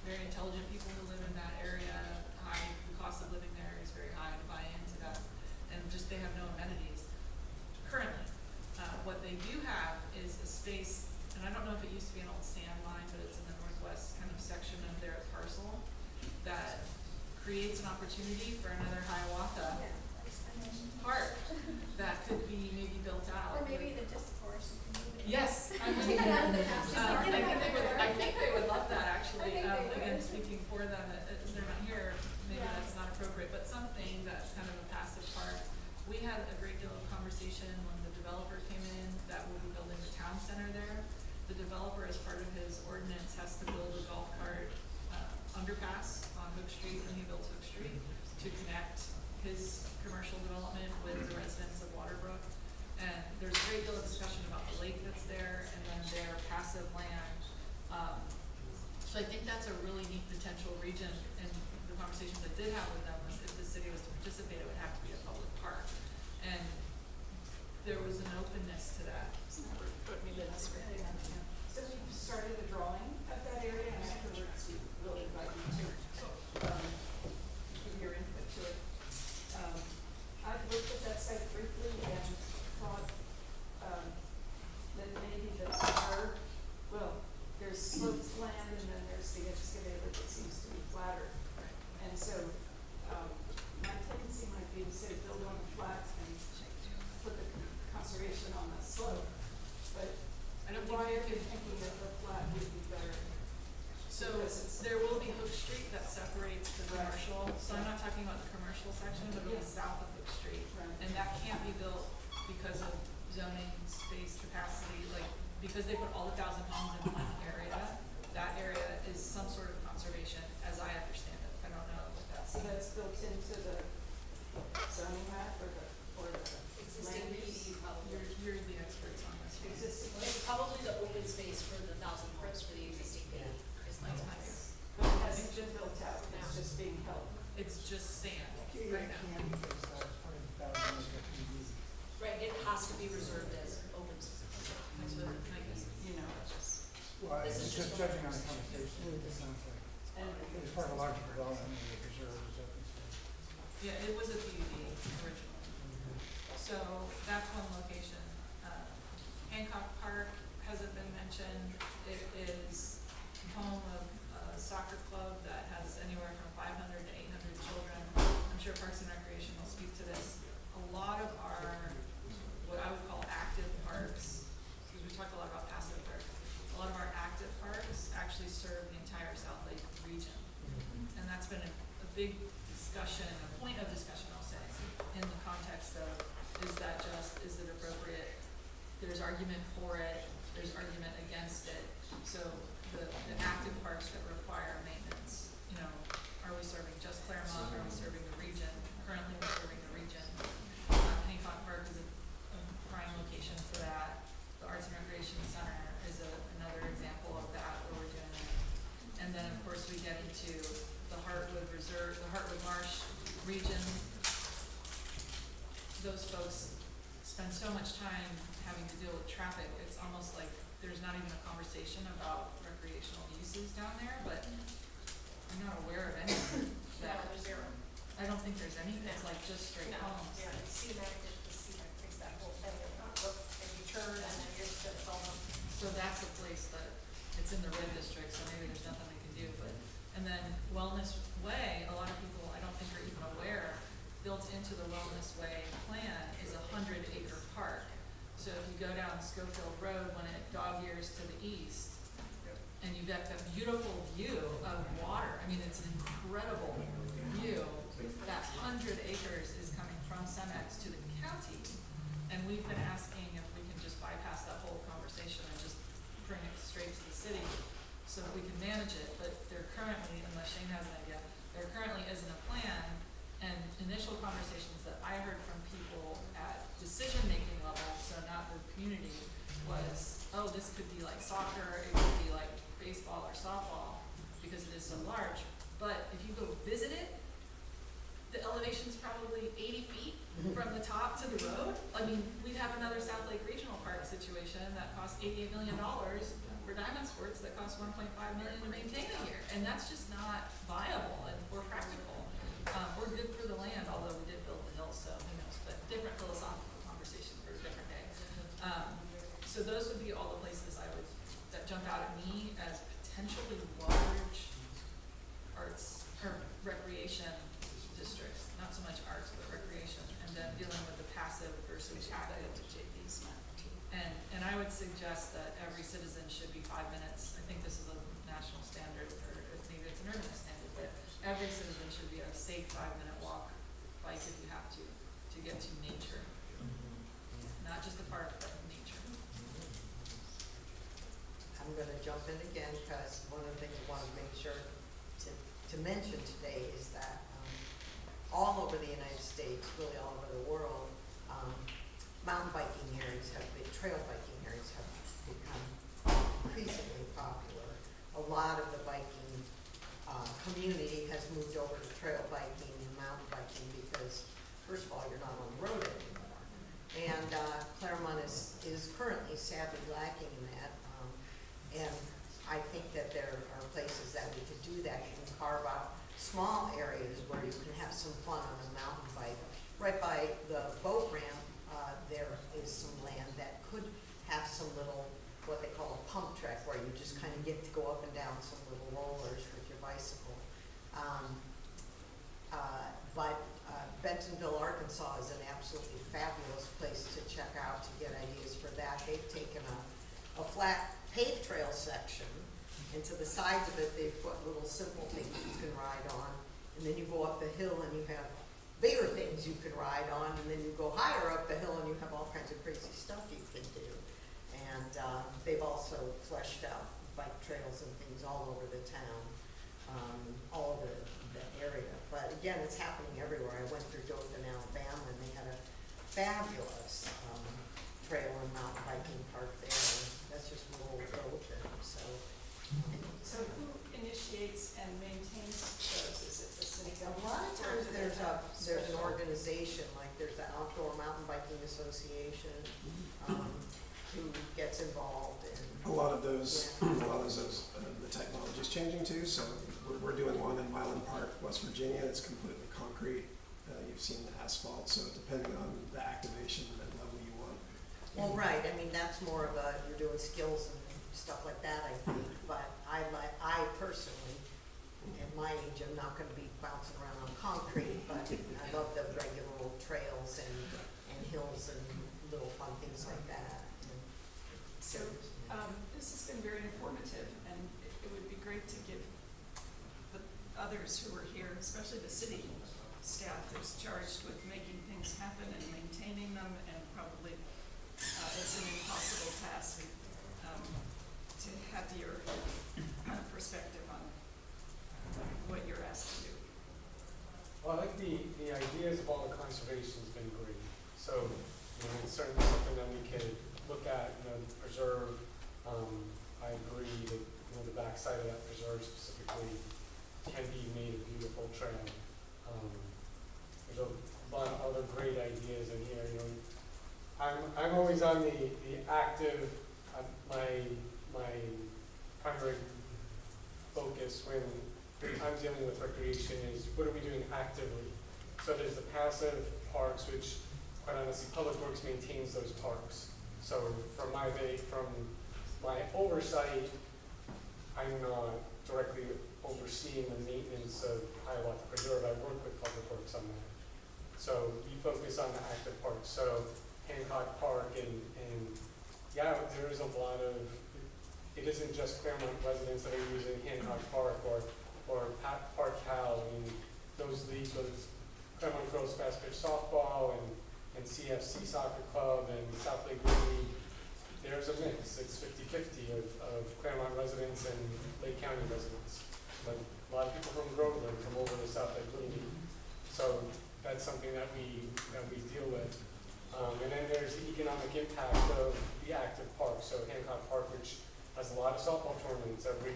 very intelligent people who live in that area. The cost of living there is very high to buy into that, and just they have no amenities currently. What they do have is a space, and I don't know if it used to be an old sand mine, but it's in the northwest kind of section of their parcel that creates an opportunity for another Hiawatha park that could be maybe built out. Or maybe the disc course. Yes, I Take it out of the house. I think they would love that actually. I think they Again, would. speaking for them, as they're not here, maybe that's not appropriate, but something that's kind of a passive park. We had a great deal of conversation when the developer came in that will be building the town center there. the developer, as part of his ordinance, has to build a golf cart, underpass on Hook Street, when he builds Hook Street, to connect his commercial development with the residents of Waterbrook. And there's a great deal of discussion about the lake that's there, and then their passive land. So I think that's a really neat potential region, and the conversations I did have with them was if the city was to participate, it would have to be a public park. And there was an openness to that. Put me in this right there. So we've started a drawing of that area, and afterwards we will invite you to, give your input to it. I've looked at that site briefly and thought, that maybe the curve, well, there's sloped land and then there's the excavator that seems to be flatter. And so, my tendency might be to say build on the flat and put the conservation on the slope. But I don't why are think you thinking that the flat would be better? So there will be Hook Street that separates the commercial, so I'm not talking about the commercial section, but it'll be south of Hook Street. Right. And that can't be built because of zoning, space, capacity, like, because they put all the 1,000 homes in one area, that area is some sort of conservation, as I understand it. I don't know what that's. So that's built into the zoning map or the Existing land use? PD probably. You're the experts on this one. Existing land. It's probably the open space for the 1,000 homes for the existing PD, is my guess. But it hasn't been built out, it's just being held. It's just sand You right now. can't use that 20,000 acre PD. Right, it has to be reserved as open space. That's what I guess. You know, it's just, Well, This it's is just just judging on the conversation, it sounds like and it's part of a larger development, and it's reserved as open space. Yeah, it was a PUD originally. So that's one location. Hancock Park hasn't been mentioned. It is home of a soccer club that has anywhere from 500 to 800 children. I'm sure Parks and Recreation will speak to this. A lot of our, what I would call active parks, because we talked a lot about passive parks, a lot of our active parks actually serve the entire South Lake region. And that's been a big discussion, a point of discussion, I'll say, in the context of, is that just, is it appropriate? There's argument for it, there's argument against it. So the active parks that require maintenance, you know, are we serving just Clermont, are we serving the region? Currently, we're serving the region. Hancock Park is a prime location for that. The Arts and Recreation Center is another example of that, where we're doing it. And then, of course, we get into the Heartwood Reserve, the Heartwood Marsh region. Those folks spend so much time having to deal with traffic, it's almost like there's not even a conversation about recreational uses down there, but I'm not aware of any that, there's zero. I don't think there's any, it's like just straight homes. Yeah, it's CMAC, the CMAC takes that whole thing, and you turn and then you're just gonna follow. So that's a place that, it's in the red district, so maybe there's nothing they can do, but, and then Wellness Way, a lot of people, I don't think are even aware, built into the Wellness Way plan is a 100-acre park. So if you go down Schofield Road when it dog ears to the east, and you get that beautiful view of water, I mean, it's an incredible view. That 100 acres is coming from Cemex to the county, and we've been asking if we can just bypass that whole conversation and just bring it straight to the city so that we can manage it. But there currently, unless Shane has an idea, there currently isn't a plan, and initial conversations that I heard from people at decision-making level, so not the community, was, oh, this could be like soccer, it could be like baseball or softball, because it is so large. But if you go visit it, the elevation's probably 80 feet from the top to the road. I mean, we'd have another South Lake Regional Park situation that costs $88 million for diamond sports that cost $1.5 million to maintain a year. And that's just not viable or practical. We're good for the land, although we did build the hill, so who knows, but different philosophical conversation for a different day. So those would be all the places that jump out at me as potentially large arts or recreation districts, not so much arts, but recreation, and then dealing with the passive versus active. And I would suggest that every citizen should be 5 minutes. I think this is a national standard, or maybe it's an urban standard, but every citizen should be a safe 5-minute walk, bike if you have to get to nature. Not just the park, but nature. jump in again, because one of the things I want to make sure to mention today is that all over the United States, really all over the world, mountain biking areas trail biking areas have become increasingly popular. A lot of the biking community has moved over to trail biking and mountain biking because, first of all, you're not on the road anymore. And Clermont is currently sadly lacking in that. And I think that there are places that we could do that. You can carve out small areas where you can have some fun on a mountain bike. Right by the boat ramp, there is some land that could have some little, what they call a pump track, where you just kind of get to go up and down some little rollers with your bicycle. But Bentonville, Arkansas is an absolutely fabulous place to check out to get ideas for that. They've taken a flat paved trail section, and to the sides of it, they've put little simple things you can ride on. And then you go up the hill and you have bigger things you can ride on, and then you go higher up the hill and you have all kinds of crazy stuff you can do. And they've also fleshed out bike trails and things all over the town, all over the area. But again, it's happening everywhere. I went through Dothan, Alabama, and they had a fabulous trail and mountain biking park there. That's just rural Dothan. So who initiates and maintains those? Is it the city A government? lot of times there's an organization, like there's the Outdoor Mountain Biking Association, who gets involved in. A lot of those, the technology's changing too. So we're doing one in Milan Park, West Virginia. It's completely concrete. You've seen the asphalt. So depending on the activation and level you want. Well, right. I mean, that's more of you're doing skills and stuff like that, I think. But I personally, at my age, I'm not going to be bouncing around on concrete. But I love the regular old trails and hills and little fun things like that. So this has been very informative, and it would be great to give the others who are here, especially the city staff that's charged with making things happen and maintaining them, and probably it's an impossible task to have your perspective on what you're asked to do. Well, I like the ideas of all the conservation's been great. So, it's certainly something that we could look at, preserve. I agree that, the backside of that preserve specifically can be made a beautiful trail. There's a lot of other great ideas in here, I'm always on the active, my primary focus when I'm dealing with recreation is what are we doing actively? So there's the passive parks, which quite honestly, Public Works maintains those parks. So from my oversight, I'm not directly overseeing the maintenance of Hiawatha Preserve. I work with Public Works on that. So we focus on the active parks. So Hancock Park and yeah, there is a lot of, it isn't just Clermont residents that are using Hancock Park or Park Pal. I mean, those leagues, whether it's Clermont Girls Fast Pitch Softball and CFC Soccer Club and South Lake League, there's a mix. It's 50-50 of Clermont residents and Lake County residents. But a lot of people from Groveland come over to South Lake League. So that's something that we deal with. And then there's the economic impact of the active park. So Hancock Park, which has a lot of softball tournaments every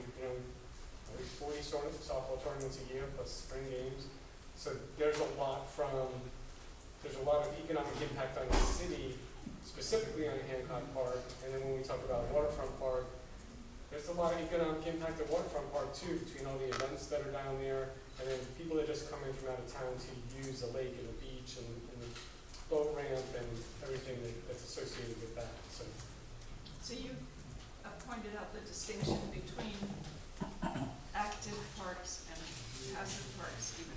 40 softball tournaments a year plus spring games. So there's a lot of economic impact on the city, specifically on Hancock Park. And then when we talk about Waterfront Park, there's a lot of economic impact at Waterfront Park too, between all the events that are down there, and then people that just come in from out of town to use the lake and the beach and the boat ramp and everything that's associated with that. So you've pointed out the distinction between active parks and passive parks, even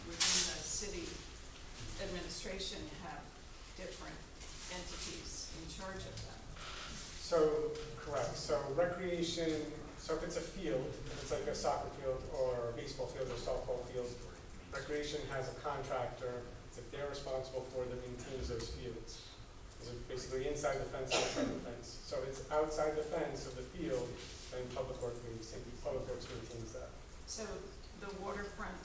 within the city administration have different entities in charge of them. So, correct. So recreation, so if it's a field, if it's like a soccer field or a baseball field or softball field, recreation has a contractor that they're responsible for that maintains those fields. Because it's basically inside the fence, outside the fence. So it's outside the fence of the field, and Public Works maintains that. So the waterfront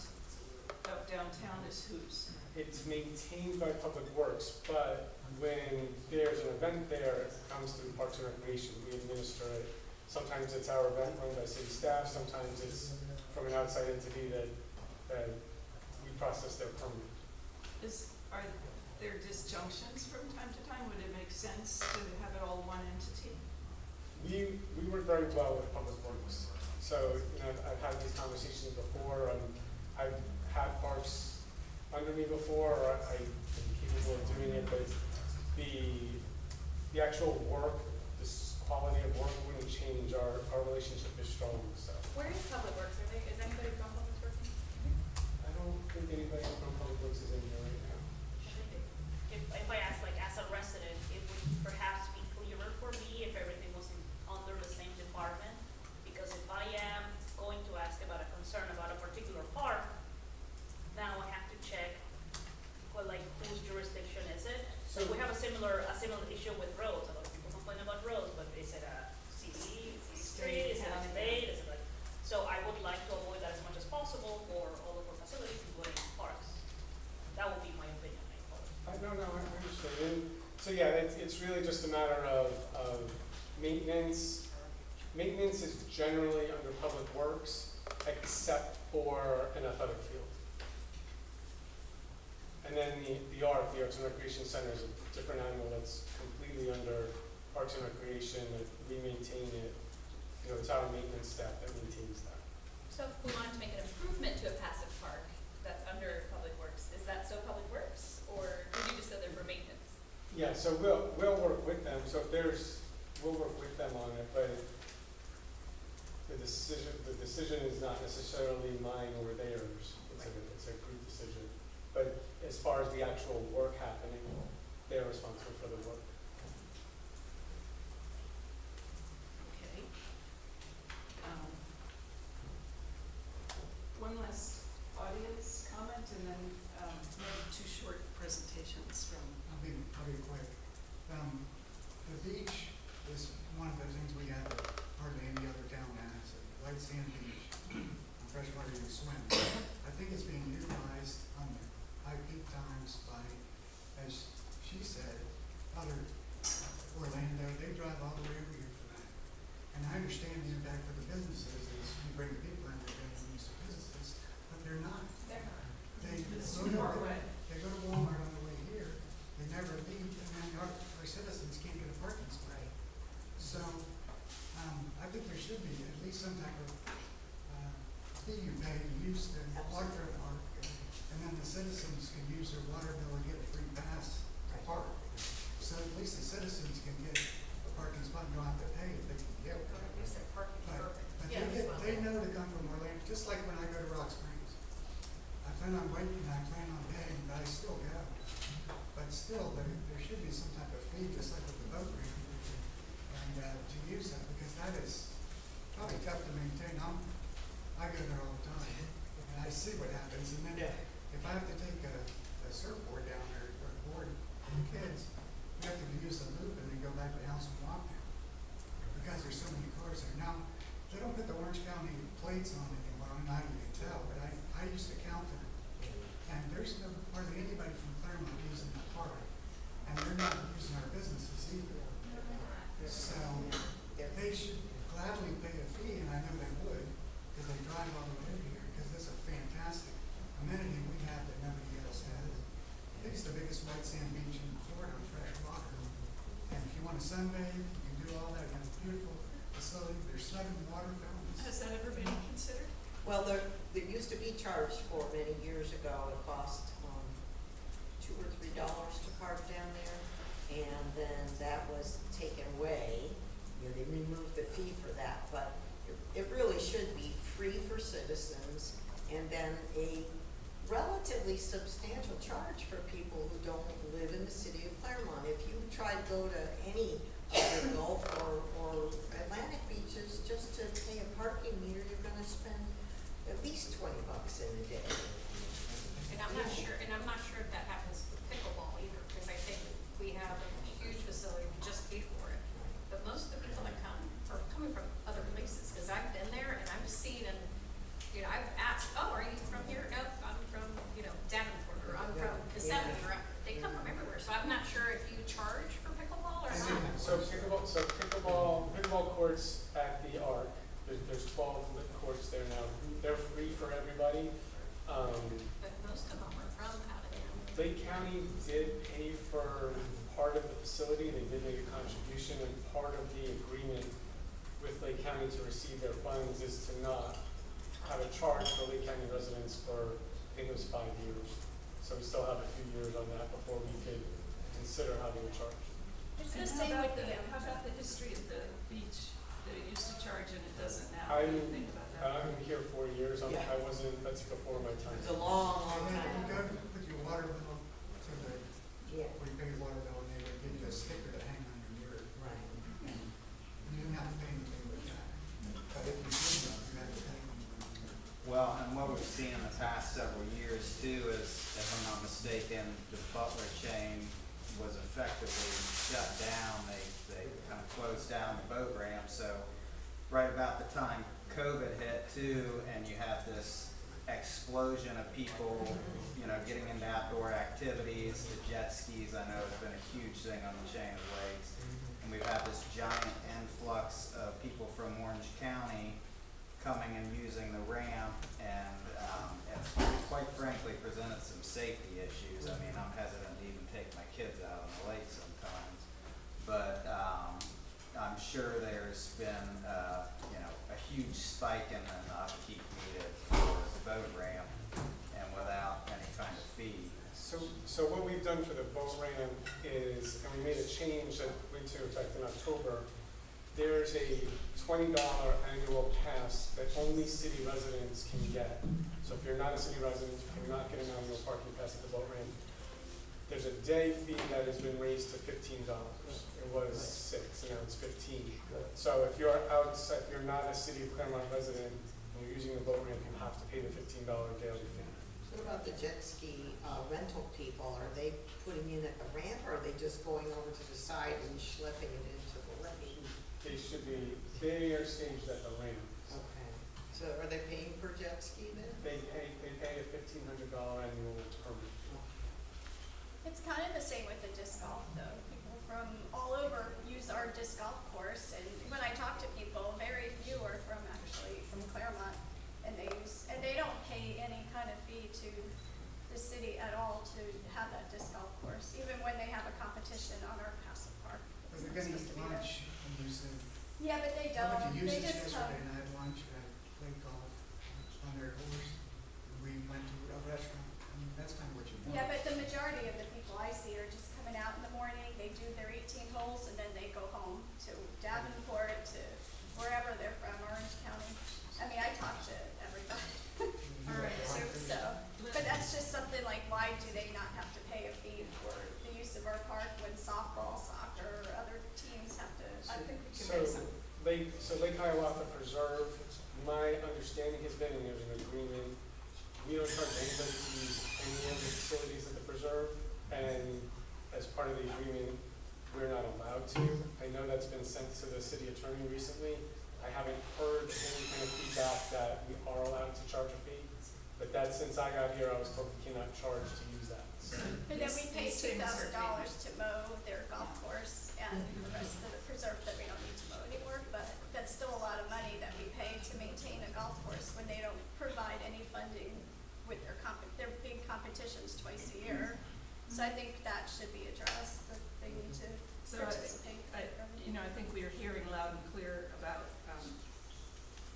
of downtown is whose? It's maintained by Public Works, but when there's an event there, it comes through Parks and Recreation, we administer it. Sometimes it's our event run by city staff, sometimes it's from an outside entity that we process their permit. Are there disjunctions from time to time? Would it make sense to have it all one entity? We work very well with Public Works. So, I've had these conversations before, I've had parks under me before, or I'm capable of doing it, but the actual work, this quality of work wouldn't change. Our relationship is strong, so. Where is Public Works? Is anybody from Public Works? I don't think anybody from Public Works is in here right now. If I ask, like, as a resident, it would perhaps be clearer for me if everything was under the same department. Because if I am going to ask about a concern about a particular park, now I have to check, well, like, whose jurisdiction is it? So we have a similar issue with roads. A lot of people complain about roads, but is it a city street, is it a state, is it like, so I would like to avoid that as much as possible for all of our facilities, including parks. That would be my opinion, I suppose. No, I understand. So yeah, it's really just a matter of maintenance. Maintenance is generally under Public Works, except for an athletic field. And then the Arts and Recreation Center is a different animal that's completely under Parks and Recreation, that we maintain it. It's our maintenance staff that maintains that. So if we wanted to make an improvement to a passive park that's under Public Works, is that still Public Works, or did you just say they're for maintenance? Yeah, so we'll work with them. So if we'll work with them on it, but the decision is not necessarily mine or theirs. It's a group decision. But as far as the actual work happening, they're responsible for the work. Okay. One last audience comment, and then maybe two short presentations from. I'll be quick. The beach is one of those things we have that hardly any other town has. A white sand beach, freshwater you can swim. I think it's being utilized on the high peak times by, as she said, other Orlando. They drive all the way over here for that. And I understand the impact for the businesses is you bring the people in, they're going to use the businesses, but they're not. They're not. They go to Walmart on the way here, they never leave, and then our citizens can't get a parking spot. So, I think there should be at least some type of fee you pay to use the waterfront park, and then the citizens can use their water bill and get a free pass to park. So at least the citizens can get a parking spot and don't have to pay if they can get one. But they know to come from Orlando, just like when I go to Rock Springs. I plan on waiting, I plan on paying, but I still go. But still, there should be some type of fee, just like with the boat ramp, and to use that, because that is probably tough to maintain. I go there all the time, and I see what happens, and then if I have to take a surfboard down there, or a board for the kids, we have to use the loop and then go back to the house and walk down, because there's so many cars there. Now, they don't put the Orange County plates on anymore, I don't know how you can tell, but I used to count them, and there's hardly anybody from Clermont using the park, and they're not using our businesses either. So, they should gladly pay a fee, and I know they would, because they drive all the way over here, because it's a fantastic amenity we have that nobody else has. I think it's the biggest white sand beach in Florida on fresh water. And if you want to sunbathe, you can do all that. It's a beautiful facility. There's 7 water fountains. Has that ever been considered? Well, there used to be charged for many years ago. It cost $2 or $3 to park down there, and then that was taken away. They removed the fee for that, but it really should be free for citizens, and then a relatively substantial charge for people who don't live in the city of Clermont. If you try to go to any other Gulf or Atlantic beaches just to pay a parking meter, you're going to spend at least $20 in a day. And I'm not sure if that happens with pickleball either, because I think we have a huge facility, they did make a contribution, and part of the agreement with Lake County to receive their funds is to not have a charge for Lake County residents for, I think it was 5 years. So we still have a few years on that before we could consider having a charge. It's And the how same about with the, how about the history of the beach that it used to charge and it doesn't now? What do you think about that? I've been here 4 years, Yeah. I wasn't, that's before my time. It's a long, long And then you time. go with your water bill to the, Yeah, where you pay your water bill, and they would give you a sticker to hang on your mirror. right. And you didn't have to pay anything with that. But if you didn't, you had to pay anything. Well, and what we've seen in the past several years too is, if I'm not mistaken, the Butler chain was effectively shut down. They kind of closed down the boat ramp, so right about the time COVID hit too, and you have this explosion of people, you know, getting into outdoor activities. The jet skis, I know, has been a huge thing on the chain of lakes. And we've had this giant influx of people from Orange County coming and using the ramp, and it's quite frankly presented some safety issues. I mean, I'm hesitant to even take my kids out on the lake sometimes, but I'm sure there's been you know, a huge spike in the upkeep needed for the boat ramp, and without any kind of fee. So what we've done for the boat ramp is, and we made a change that went into effect in October. There's a $20 annual pass that only city residents can get. So if you're not a city resident, you cannot get an annual parking pass at the boat ramp. There's a day fee that has been raised to $15. It was 6, and now it's 15. So if you're outside, if you're not a city of Clermont resident and you're using the boat ramp, you have to pay the $15 daily fee. What about the jet ski rental people? Are they putting in at the ramp, or are they just going over to the side and schlepping it into the lake? They should be, they are staged at the ramp. Okay. So are they paying per jet ski then? They pay a $1,500 annual permit. it's kind of the same with the disc golf though. People from all over use our disc golf course, and when I talk to people, very few are actually from Clermont, and they don't pay any kind of fee to the city at all to have that disc golf course, even when they have a competition on our Castle Park. But they're gonna eat lunch, and you said, Yeah, but they I don't. went to They Eustis just come. yesterday and I had lunch, and I played golf on their course. And we went to a restaurant. I mean, that's kind of what you want. Yeah, but the majority of the people I see are just coming out in the morning, they do their 18 holes, and then they go home to Davenport, to wherever they're from, Orange County. I mean, I talk to everybody. All right, So, but that's just something like, why do they not have to pay a fee for the use of our park when softball, soccer, or other teams have to? I think we can So make some. Lake Hiawatha Preserve, my understanding has been, and there's an agreement, we don't charge anybody to use any of the facilities at the preserve, and as part of the agreement, we're not allowed to. I know that's been sent to the city attorney recently. I haven't heard any kind of feedback that we are allowed to charge a fee, but that since I got here, I was told we cannot charge to use that. And then we pay These things are $2,000 to mow their golf course and the rest of the preserve that we don't need to mow anymore, but that's still a lot of money that we pay to maintain a golf course when they don't provide any funding with their big competitions twice a year. So I think that should be addressed, that they need to So participate. you know, I think we are hearing loud and clear about,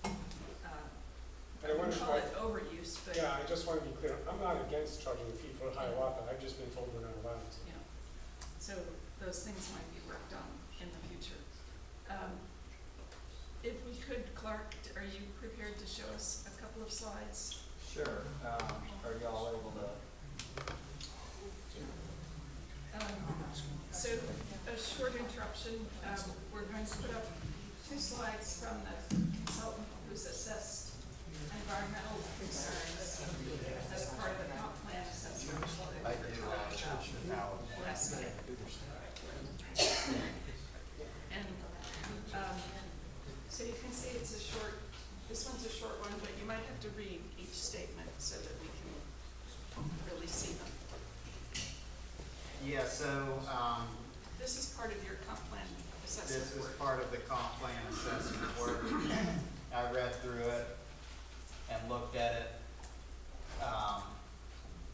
And I wonder, call it overuse, but, yeah, I just want to be clear, I'm not against charging a fee for Hiawatha, I've just been told we're not allowed to. you know, so those things might be worked on in the future. If we could, Clark, are you prepared to show us a couple of slides? Sure. Are y'all able to? So a short interruption, we're going to put up 2 slides from the consultant who's assessed environmental concerns as part of the comp plan assessment. I do. Last night. And, so you can see it's a short, this one's a short one, but you might have to read each statement so that we can really see them. Yeah, so, This is part of your comp plan assessment this is work. part of the comp plan assessment work. I read through it and looked at it.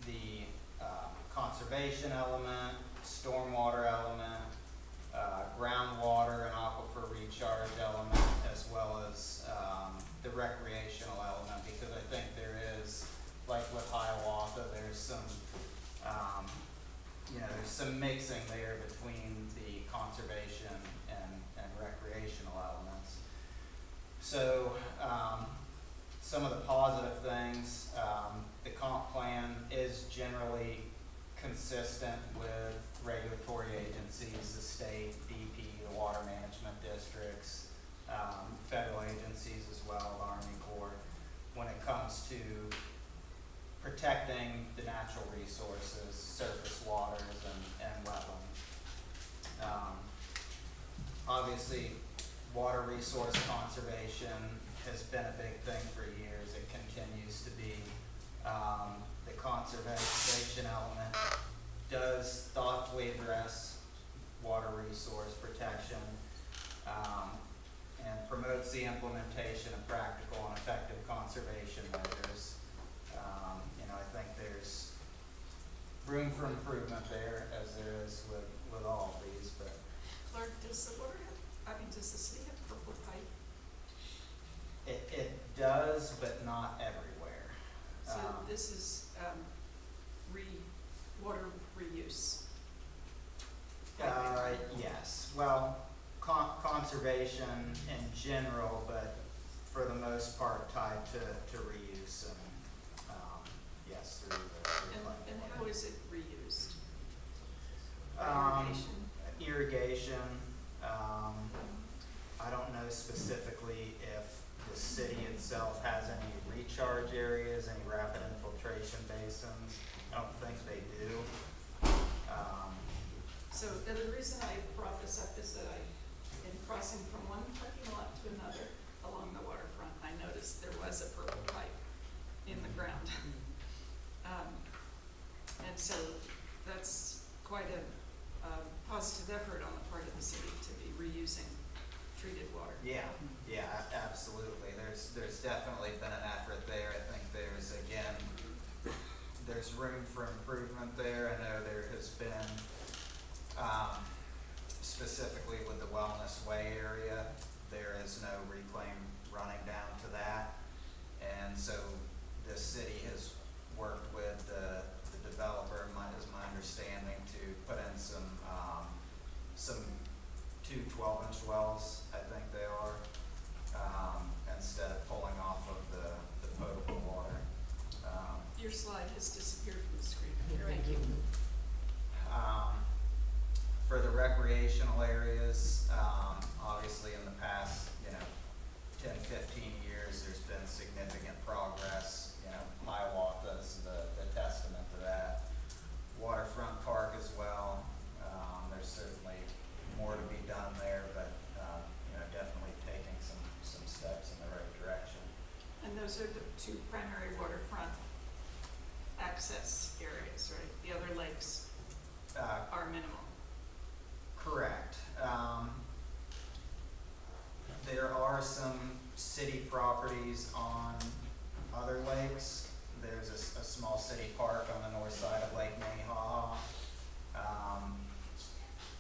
The conservation element, stormwater element, balancing there between the conservation and recreational elements. So, some of the positive things, the comp plan is generally consistent with regulatory agencies, the state, DP, the water management districts, federal agencies as well, the Army Corps, when it comes to protecting the natural resources, surface waters and wetlands. Obviously, water resource conservation has been a big thing for years. It continues to be. The conservation element does thoughtfully address water resource protection, and promotes the implementation of practical and effective conservation measures. I think there's room for improvement there, as there is with all of these, but. Clerk, does the city have purple pipe? It does, but not everywhere. So this is, water reuse. Yes, well, conservation in general, but for the most part tied to reuse and, yes, through the. And how is it reused? Irrigation, I don't know specifically if the city itself has any recharge areas, any rapid infiltration basins. I don't think they do. So the reason I brought this up is that in crossing from one parking lot to another along the waterfront, I noticed there was a purple pipe in the ground. And so that's quite a positive effort on the part of the city to be reusing treated water. Yeah, absolutely. There's definitely been an effort there. I think there's room for improvement there. I know there has been, specifically with the Wellness Way area, there is no reclaim running down to that. And so the city has worked with the developer, is my understanding, to put in some 2 12-inch wells, I think they are, instead of pulling off of the potable water. Your slide has disappeared from the screen. Thank you. For the recreational areas, obviously in the past, 10, 15 years, there's been significant progress. Hiawatha's the testament to that. Waterfront Park as well. There's certainly more to be done there, but definitely taking some steps in the right direction. And those are the 2 primary waterfront access areas, right? The other lakes are minimal. Correct. There are some city properties on other lakes. There's a small city park on the north side of Lake Minnehaha.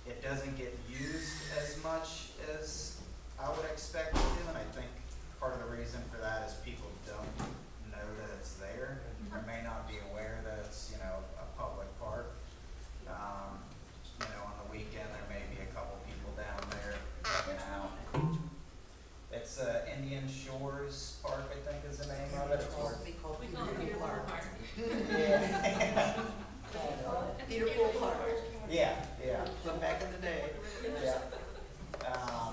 It doesn't get used as much as I would expect it to, and I think part of the reason for that is people don't know that it's there, or may not be aware that it's, a public park. On the weekend, there may be a couple people down there hanging out. It's Indian Shores Park, I think is the name of it. We call We it call it Peter Peter Park. Park. Yeah. Peter Pool Park, Yeah. from back in the day. Yeah.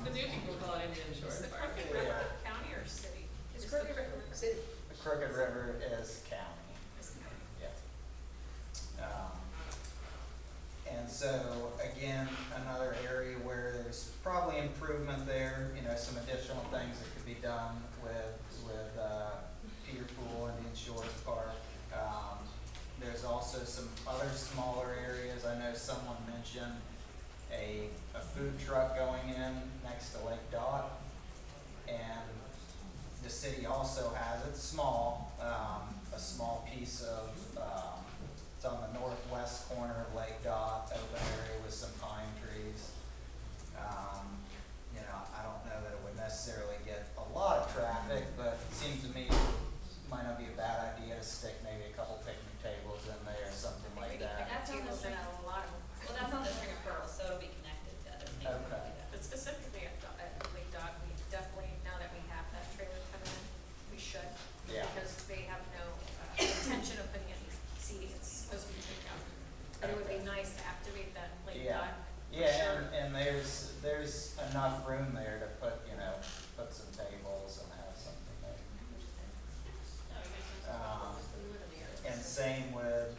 The new people call it Indian Shores The Park. Crooked River County or city? It's Crooked River City. The Crooked River is county. Yeah. And so, again, another area where there's probably improvement there, some additional things that could be done with Peter Pool, Indian Shores Park. There's also some other smaller areas. I know someone mentioned a food truck going in next to Lake Dot. And the city also has, it's small, a small piece of, it's on the northwest corner of Lake Dot, open area with some pine trees. I don't know that it would necessarily get a lot of traffic, but it seems to me it might not be a bad idea to stick maybe a couple picnic tables in there, something like that. That's on the string. A lot of them. Well, that's on the string of there's enough room there to put, you know, put some tables and have something there. And same with,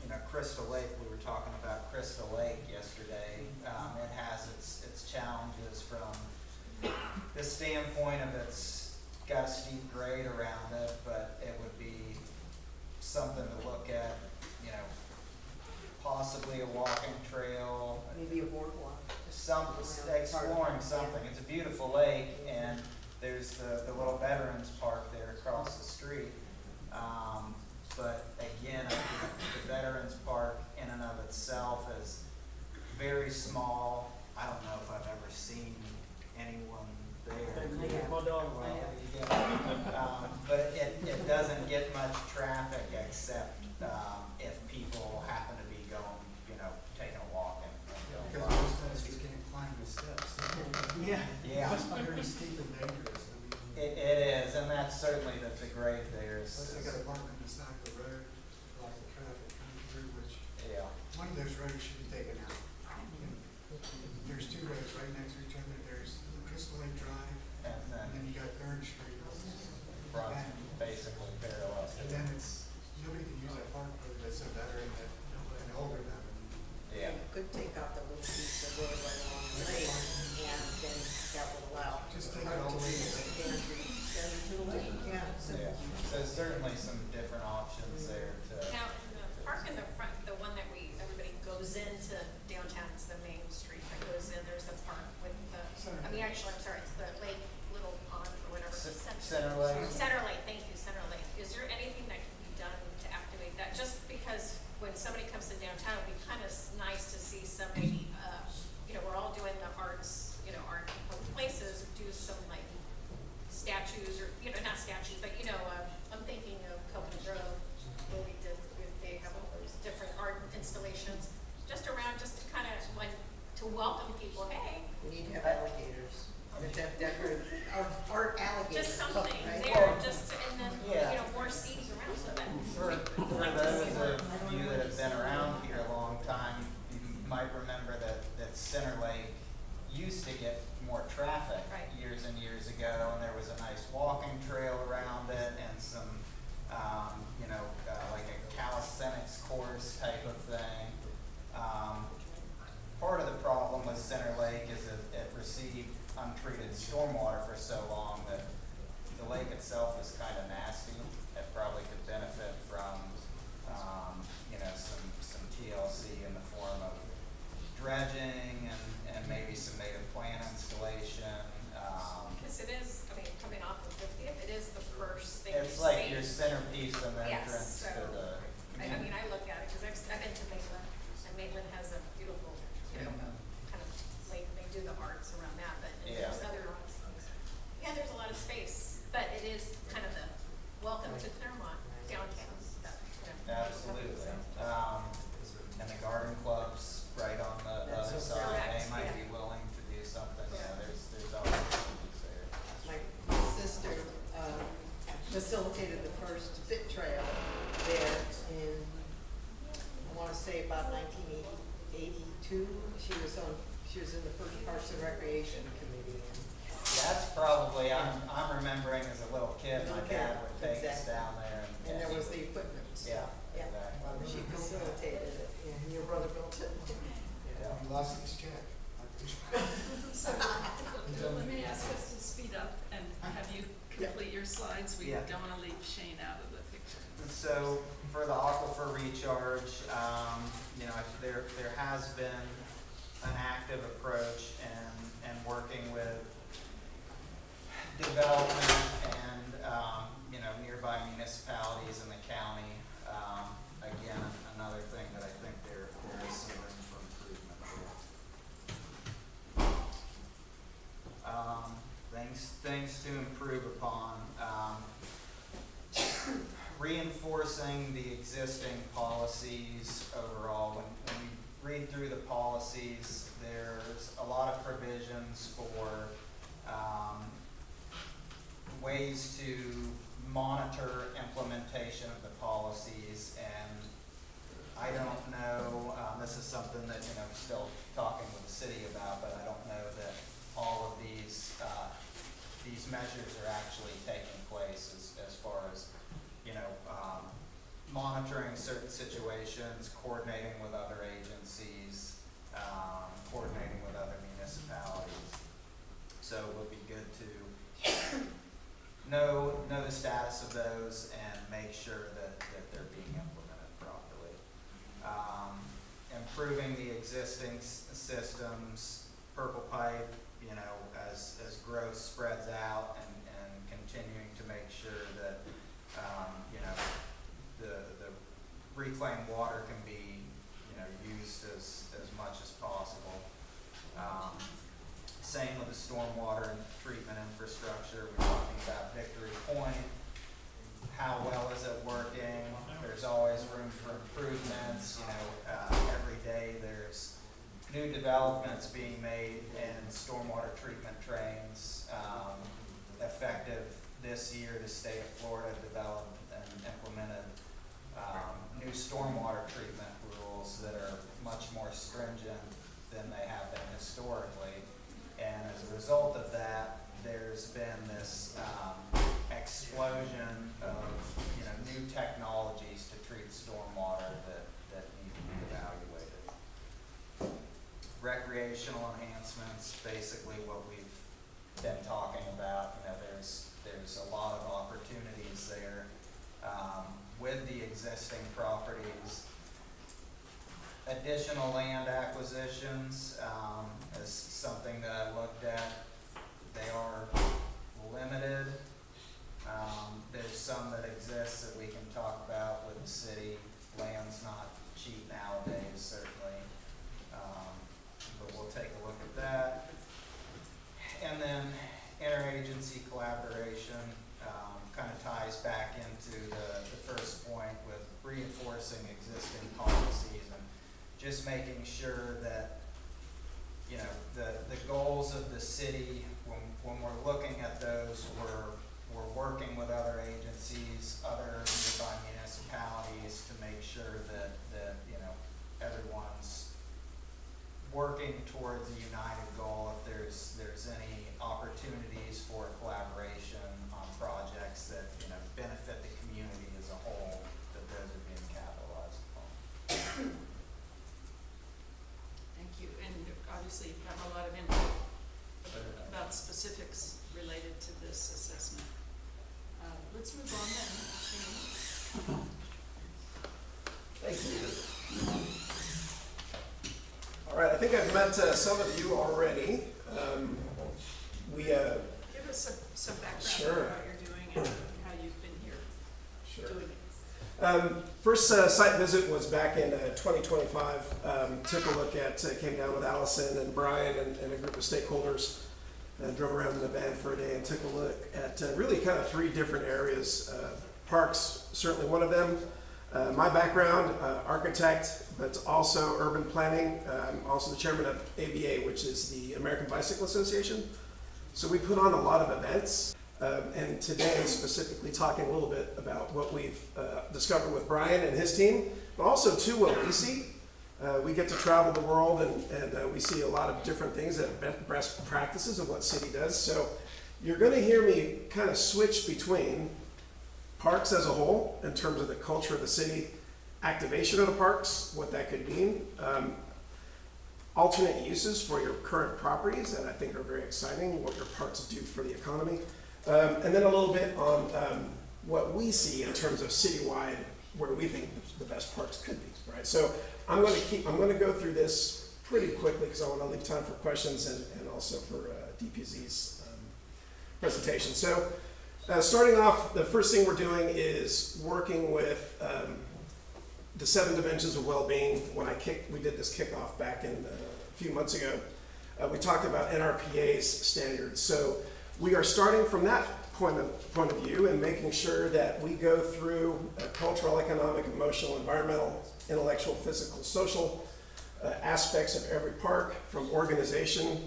you know, Crystal Lake, we were talking about Crystal Lake yesterday. It has its challenges from the standpoint of it's got a steep grade around it, but it would be something to look at, you know, possibly a walking trail. Maybe a boardwalk. Exploring something. It's a beautiful lake, and there's the little Veterans Park there across the street. But again, I think the Veterans Park in and of itself is very small. I don't know if I've ever seen anyone there. But it doesn't get much traffic except if people happen to be going, you know, taking a walk and Because going. most times you can't climb the steps. Yeah. It's very steep and dangerous. It is, and that's certainly the grade there is. Plus they got a park on the side of the road, like the traffic coming through, which Yeah. one of those roads should be taken out. There's two roads right next to each other. There's Crystal Lake Drive, And and then then you got Third Street. runs And basically parallel to and it. then it's, nobody can use that park, but it's a veteran that, an older veteran. Yeah. You could take out the little piece of road right along the lake, and then that would allow. Just take it all the way to the Gantry, down to the lake, yeah. So Yeah. So certainly some different options there to. Now, the park in the front, the one that everybody goes into downtown, it's the main street that goes in, there's a park with the, actually, I'm sorry, it's the lake, little pond or whatever. Center Lake. Center Lake, thank you, Center Lake. Is there anything that can be done to activate that? Just because when somebody comes to downtown, it'd be kind of nice to see somebody, you know, we're all doing the arts, you know, art places, do some like statues or, you know, not statues, but you know, I'm thinking of Coconut Grove, where they have all those different art installations, just around, just to kind of like, to welcome people, hey. we need to have alligators. We have to have decorative, art alligators. Just something right? there, just to, and then, Yeah. you know, more seats around so that. For those of you that have been around here a long time, you might remember that Center Lake used to get more traffic Right. years and years ago, and there was a nice walking trail around it and some, you know, like a calisthenics course type of thing. Part of the problem with Center Lake is that it received untreated stormwater for so long that the lake itself is kind of nasty. It probably could benefit from, you know, some TLC in the form of dredging and maybe some native plant installation. Because it is, I mean, coming off of 50th, it is the first thing. It's you like see. your centerpiece and Yes, entrance so, to the. I mean, I look at it, because I've been to Maitland, and Maitland has a beautiful, you know, kind of lake, they do the arts around that, but Yeah. there's other arts things. Yeah, there's a lot of space, but it is kind of the welcome to Clermont downtown stuff, you know. Absolutely. And the garden clubs right on the That's other side, correct, they might yeah. be willing to do something, Yeah. there's opportunities there. My sister facilitated the first fit trail there in, I wanna say about 1982. She was in the first Parks and Recreation Committee. That's probably, I'm remembering as a little kid, my dad would take us Exactly. down there And there was the equipment. Yeah, Yeah. exactly. She facilitated it, and your brother built it. Yeah. We lost his check. So, let me ask us to speed up and have you complete your slides. We Yeah. don't want to leave Shane out of the picture. So for the aquifer recharge, you know, there has been an active approach and working with development and, you know, nearby municipalities in the county. Again, another thing that I think there is some room for improvement there. Things to improve upon. Reinforcing the existing policies overall. When you read through the policies, there's a lot of provisions for ways to monitor implementation of the policies, and I don't know, this is something that, you know, I'm still talking with the city about, but I don't know that all of these measures are actually taking place as far as, you know, monitoring certain situations, coordinating with other agencies, coordinating with other municipalities. So it would be good to know the status of those and make sure that they're being implemented properly. Improving the existing systems, Purple Pipe, you know, as growth spreads out and continuing to make sure that, you know, the reclaimed water can be, you know, used as much as possible. Same with the stormwater and treatment infrastructure. We're talking about Victory Point. How well is it working? There's always room for improvements. You know, every day there's new developments being made in stormwater treatment trains. Effective this year, the state of Florida developed and implemented new stormwater treatment rules that are much more stringent than they have been historically. And as a result of that, there's been this explosion of, you know, new technologies to treat stormwater that need to be evaluated. Recreational enhancements, basically what we've been talking about. You know, there's a lot of opportunities there with the existing properties. Additional land acquisitions is something that I looked at. They are limited. There's some that exist that we can talk about with the city. Land's not cheap nowadays, certainly, but we'll take a look at that. And then interagency collaboration kind of ties back into the first point with reinforcing existing policies and just making sure that, you know, the goals of the city, when we're looking at those, we're working with other agencies, other nearby municipalities to make sure that you know, everyone's working towards a united goal. If there's any opportunities for collaboration on projects that, you know, benefit the community as a whole, that those are being capitalized upon. Thank you, and obviously you've gotten a lot of input about specifics related to this assessment. Let's move on then. Thank you. All right, I think I've met some of you already. Give us some background Sure. on what you're doing and how you've been here doing it. First site visit was back in 2025. Took a look at, came down with Allison and Brian and a group of stakeholders. Drove around in the van for a day and took a look at really kind of three different areas. Parks, certainly one of them. My background, architect, but also urban planning. I'm also the chairman of ABA, which is the American Bicycle Association. So we put on a lot of events. And today, specifically talking a little bit about what we've discovered with Brian and his team, but also too what we see. We get to travel the world and we see a lot of different things that best practices of what city does. So you're going to hear me kind of switch between parks as a whole in terms of the culture of the city, activation of the parks, what that could mean, alternate uses for your current properties that I think are very exciting, what your parks do for the economy, and then a little bit on what we see in terms of citywide, where we think the best parks could be, right? So I'm going to go through this pretty quickly because I want to leave time for questions and also for DPZ's presentation. So starting off, the first thing we're doing is working with the 7 dimensions of well-being. When we did this kickoff back in a few months ago, we talked about NRPA's standards. So we are starting from that point of view and making sure that we go through cultural, economic, emotional, environmental, intellectual, physical, social aspects of every park, from organization,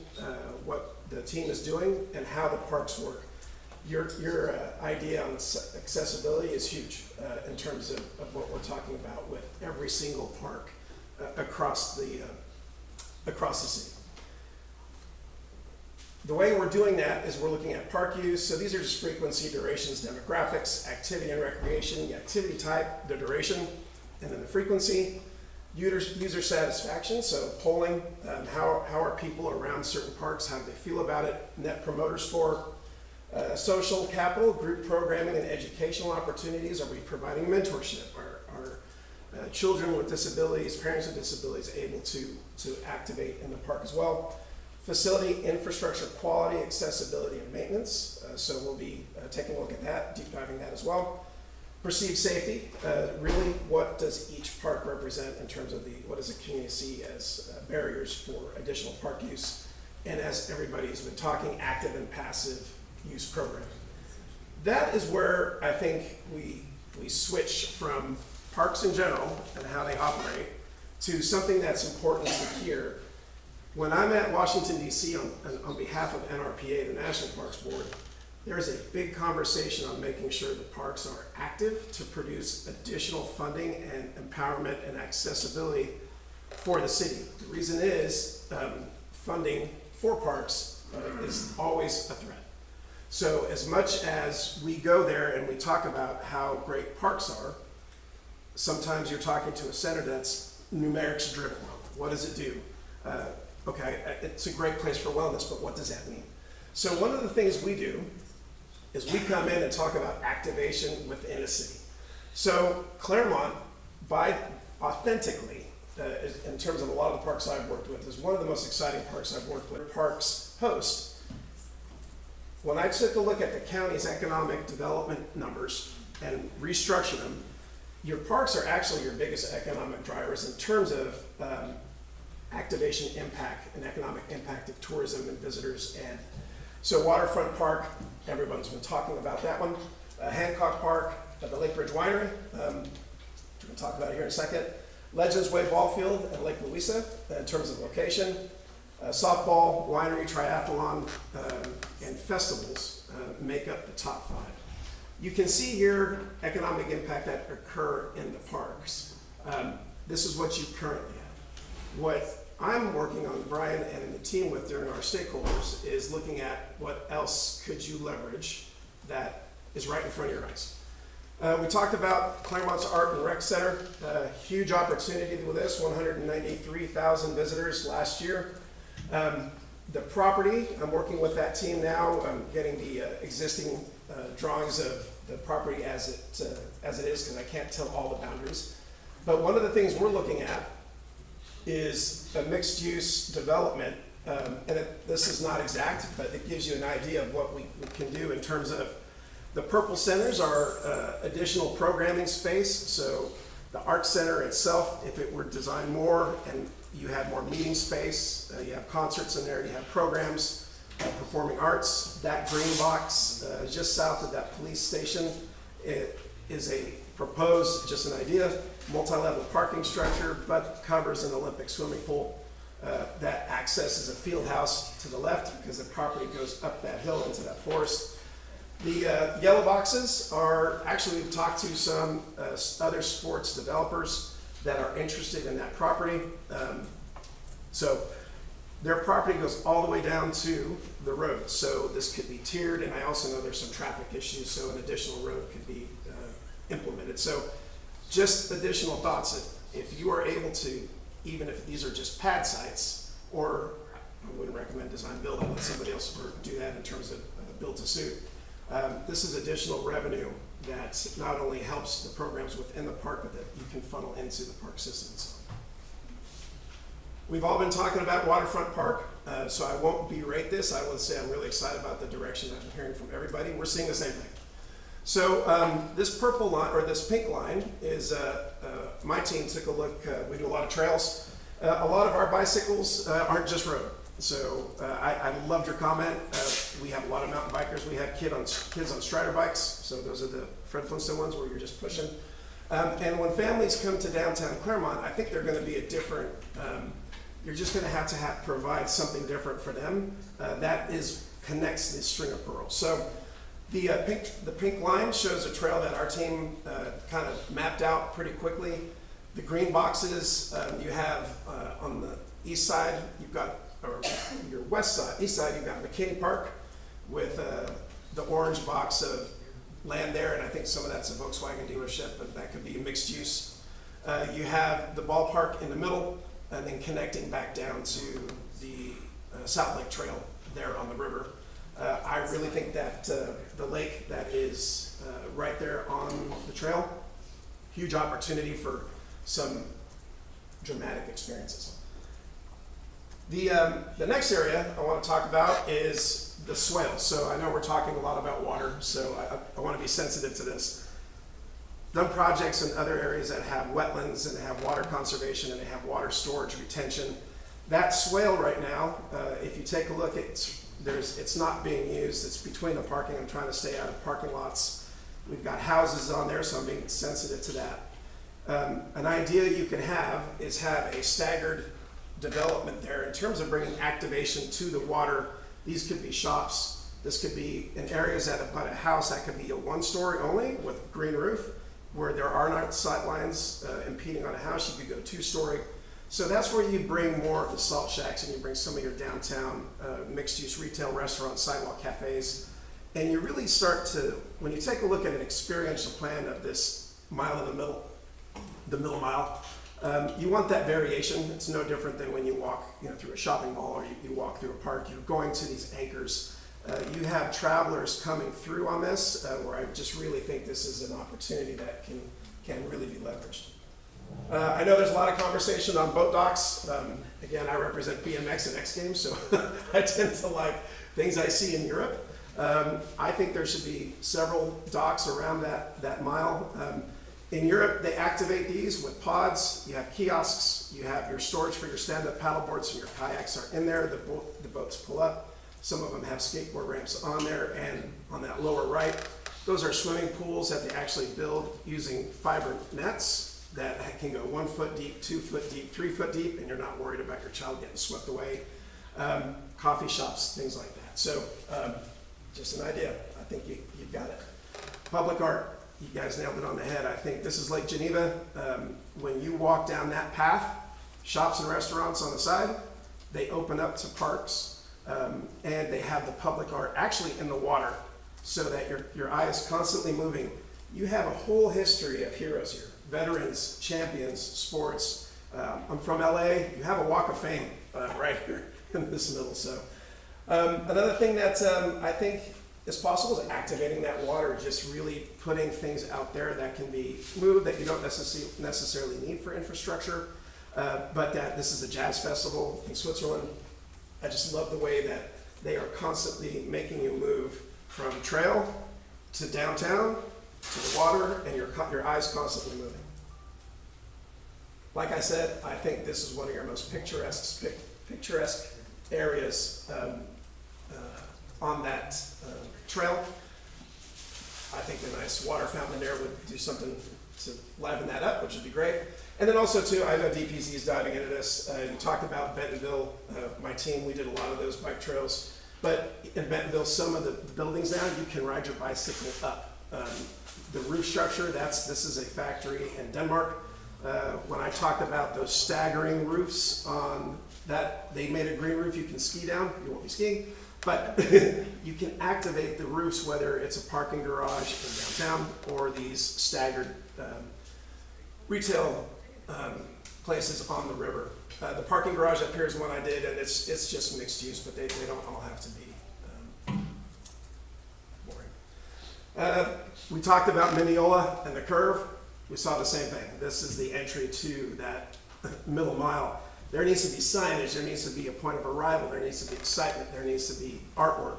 what the team is doing, and how the parks work. your idea on accessibility is huge in terms of what we're talking about with every single park across the city. The way we're doing that is we're looking at park use. So these are just frequency, durations, demographics, activity and recreation, the activity type, the duration, and then the frequency. User satisfaction, so polling, how are people around certain parks, how do they feel about it, net promoter score, social capital, group programming and educational opportunities, are we providing mentorship, are children with disabilities, parents with disabilities able to activate in the park as well. Facility, infrastructure, quality, accessibility, and maintenance. So we'll be taking a look at that, deep diving that as well. Perceived safety, really what does each park represent in terms of what does the community see as barriers for additional park use? And as everybody's been talking, active and passive use programming. That is where I think we switch from parks in general and how they operate to something that's important to hear. When I'm at Washington, D.C. on behalf of NRPA, the National Parks Board, there is a big conversation on making sure the parks are active to produce additional funding and empowerment and accessibility for the city. The reason is funding for parks is always a threat. So as much as we go there and we talk about how great parks are, sometimes you're talking to a center that's numerics driven. What does it do? Okay, it's a great place for wellness, but what does that mean? So one of the things we do is we come in and talk about activation within a city. So Clermont, authentically, in terms of a lot of the parks I've worked with, is one of the most exciting parks I've worked with. Parks host. When I took a look at the county's economic development numbers and restructured them, your parks are actually your biggest economic drivers in terms of activation impact and economic impact of tourism and visitors. And so Waterfront Park, everyone's been talking about that one. Hancock Park, the Lake Ridge Winery, we'll talk about it here in a second. Legends Way Ball Field and Lake Louisa in terms of location. Softball, winery, triathlon, and festivals make up the top 5. You can see here economic impact that occur in the parks. This is what you currently have. What I'm working on, Brian and the team with during our stakeholders, is looking at what else could you leverage that is right in front of your eyes. We talked about Clermont's Art and Rec Center, huge opportunity with this, 193,000 visitors last year. The property, I'm working with that team now. I'm getting the existing drawings of the property as it is, because I can't tell all the boundaries. But one of the things we're looking at is a mixed-use development, this is not exact, but it gives you an idea of what we can do in terms of the purple centers are additional programming space. So the art center itself, if it were designed more and you had more meeting space, you have concerts in there, you have programs, performing arts. That green box just south of that police station, it is a proposed, just an idea, multi-level parking structure, but covers an Olympic swimming pool. That accesses a field house to the left because the property goes up that hill into that forest. The yellow boxes are, actually we've talked to some other sports developers that are interested in that property. So their property goes all the way down to the road. So this could be tiered, and I also know there's some traffic issues, so an additional road could be implemented. So just additional thoughts. If you are able to, even if these are just pad sites, or I wouldn't recommend design build, I'll let somebody else do that in terms of build to suit. This is additional revenue that not only helps the programs within the park, but that you can funnel into the park system itself. We've all been talking about Waterfront Park, so I won't berate this. I will say I'm really excited about the direction that I'm hearing from everybody. We're seeing the same thing. So this purple line, or this pink line, is my team took a look. We do a lot of trails. A lot of our bicycles aren't just road. So I loved your comment. We have a lot of mountain bikers. We have kids on Strider bikes. So those are the Fred Flintstone ones where you're just pushing. And when families come to downtown Clermont, I think they're going to be a different, you're just going to have provide something different for them. That connects the string of pearls. So The pink line shows a trail that our team kind of mapped out pretty quickly. The green boxes you have on the east side, you've got, or your west side, east side, you've got McKinney Park with the orange box of land there, and I think some of that's a Volkswagen dealership, but that could be mixed use. You have the ballpark in the middle, and then connecting back down to the South Lake Trail there on the river. I really think that the lake that is right there on the trail, huge opportunity for some dramatic experiences. The next area I want to talk about is the swales. So I know we're talking a lot about water, so I want to be sensitive to this. Done projects in other areas that have wetlands and they have water conservation and they have water storage retention. That swale right now, if you take a look, it's not being used. It's between the parking. I'm trying to stay out of parking lots. We've got houses on there, so I'm being sensitive to that. An idea you can have is have a staggered development there in terms of bringing activation to the water. These could be shops. This could be in areas that abut a house that could be a one-story only with green roof, where there are not sight lines impeding on a house. You could go two-story. So that's where you bring more of the salt shacks and you bring some of your downtown mixed-use retail, restaurants, sidewalk cafes, and you really start to, when you take a look at an experiential plan of this mile in the middle mile, you want that variation. It's no different than when you walk through a shopping mall or you walk through a park. You're going to these anchors. You have travelers coming through on this, where I just really think this is an opportunity that can really be leveraged. I know there's a lot of conversation on boat docks. Again, I represent BMX and X Games, so I tend to like things I see in Europe. I think there should be several docks around that mile. In Europe, they activate these with pods. You have kiosks. You have your storage for your stand-up paddleboards, so your kayaks are in there. The boats pull up. Some of them have skateboard ramps on there, and on that lower right, those are swimming pools that they actually build using fiber nets that can go 1 foot deep, 2 foot deep, 3 foot deep, and you're not worried about your child getting swept away. Coffee shops, things like that. So just an idea. I think you've got it. Public art, you guys nailed it on the head. I think this is Lake Geneva. When you walk down that path, shops and restaurants on the side, they open up to parks, and they have the public art actually in the water so that your eye is constantly moving. You have a whole history of heroes here. Veterans, champions, sports. I'm from LA. You have a walk of fame right here in this middle. So another thing that I think is possible is activating that water, just really putting things out there that can be moved that you don't necessarily need for infrastructure, but that this is a jazz festival in Switzerland. I just love the way that they are constantly making you move from trail to downtown to the water, and your eyes constantly moving. Like I said, I think this is one of your most picturesque areas on that trail. I think the nice water fountain there would do something to liven that up, which would be great. And then also too, I know DPZ is diving into this. You talked about Bentonville. My team, we did a lot of those bike trails. But in Bentonville, some of the buildings now, you can ride your bicycle up. The roof structure, this is a factory in Denmark. When I talked about those staggering roofs on that, they made a green roof you can ski down. You won't be skiing, but you can activate the roofs, whether it's a parking garage in downtown or these staggered retail places on the river. The parking garage up here is one I did, and it's just mixed use, but they don't all have to be boring. We talked about Mineola and the curve. We saw the same thing. This is the entry to that middle mile. There needs to be signage. There needs to be a point of arrival. There needs to be excitement. There needs to be artwork.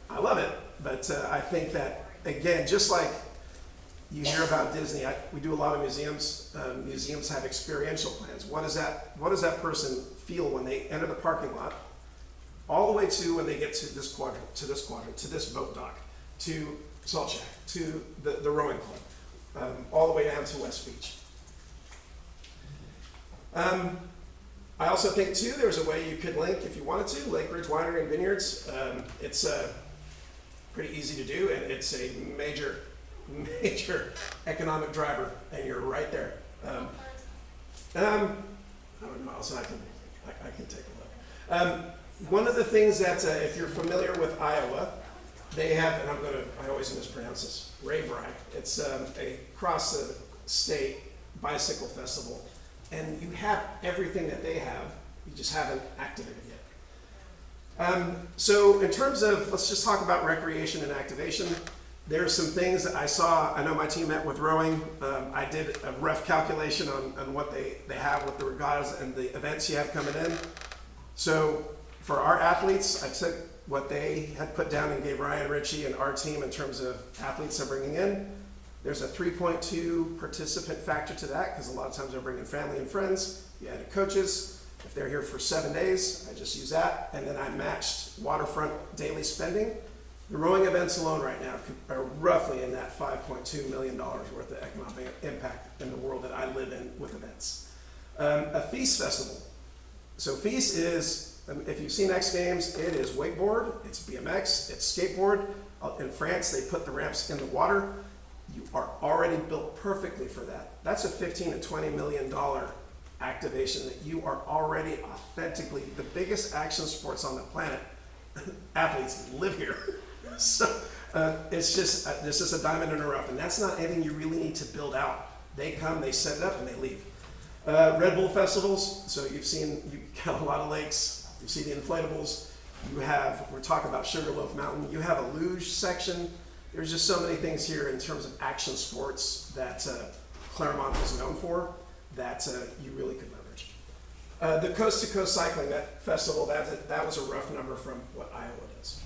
I love it, but I think that, again, just like you hear about Disney, we do a lot of museums. Museums have experiential plans. What does that person feel when they enter the parking lot, all the way to when they get to this quadrant, to this boat dock, to Salt Shack, to the rowing club, all the way down to West Beach. I also think too, there's a way you could link, if you wanted to, Lake Ridge Winery and Vineyards. It's pretty easy to do, and it's a major economic driver, and you're right there. I don't know, so I can take a look. One of the things that, if you're familiar with Iowa, they have, and I always mispronounce this, Raybri. It's a cross the state bicycle festival, and you have everything that they have, you just haven't activated yet. So in terms of, let's just talk about recreation and activation. There's some things that I saw. I know my team met with rowing. I did a rough calculation on what they have with the regattas and the events you have coming in. So for our athletes, I took what they had put down and gave Ryan Ritchie and our team in terms of athletes they're bringing in. There's a 3.2 participant factor to that, because a lot of times they're bringing family and friends. You added coaches. If they're here for 7 days, I just use that. And then I matched waterfront daily spending. The rowing events alone right now are roughly in that $5.2 million worth of economic impact in the world that I live in with events. A feast festival. So feast is, if you've seen X Games, it is wakeboard, it's BMX, it's skateboard. In France, they put the ramps in the water. You are already built perfectly for that. That's a $15 to $20 million activation that you are already authentically, the biggest action sports on the planet, athletes live here. So it's just, this is a diamond in the rough, and that's not anything you really need to build out. They come, they set it up, and they leave. Red Bull festivals, so you've got a lot of lakes, you see the inflatables, we're talking about Sugarloaf Mountain, you have a luge section. There's just so many things here in terms of action sports that Clermont is known for that you really could leverage. The Coast to Coast Cycling, that festival, that was a rough number from what Iowa does.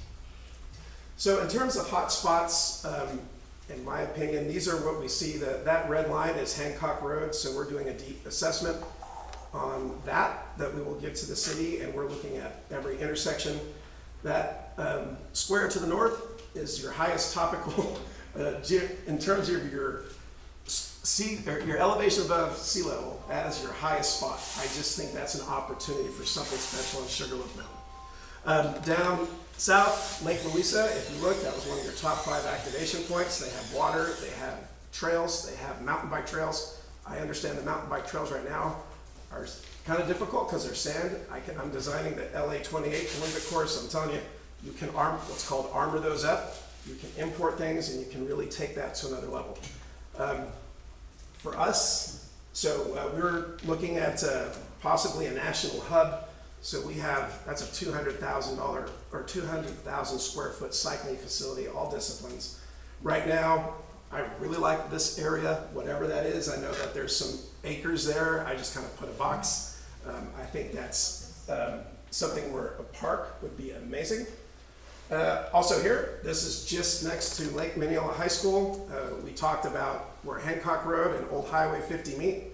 So in terms of hot spots, in my opinion, these are what we see. That red line is Hancock Road, so we're doing a deep assessment on that we will give to the city, and we're looking at every intersection. That square to the north is your highest topical, in terms of your elevation above sea level, that is your highest spot. I just think that's an opportunity for something special in Sugarloaf Mountain. Down south, Lake Louisa, if you look, that was one of your top 5 activation points. They have water, they have trails, they have mountain bike trails. I understand the mountain bike trails right now are kind of difficult because they're sand. I'm designing the LA 28 Olympic course. I'm telling you, you can what's called armor those up. You can import things, and you can really take that to another level. For us, so we're looking at possibly a national hub. So that's a $200,000 or 200,000 square foot cycling facility, all disciplines. Right now, I really like this area, whatever that is. I know that there's some acres there. I just kind of put a box. I think that's something where a park would be amazing. Also here, this is just next to Lake Minneola High School. We talked about where Hancock Road and Old Highway 50 meet.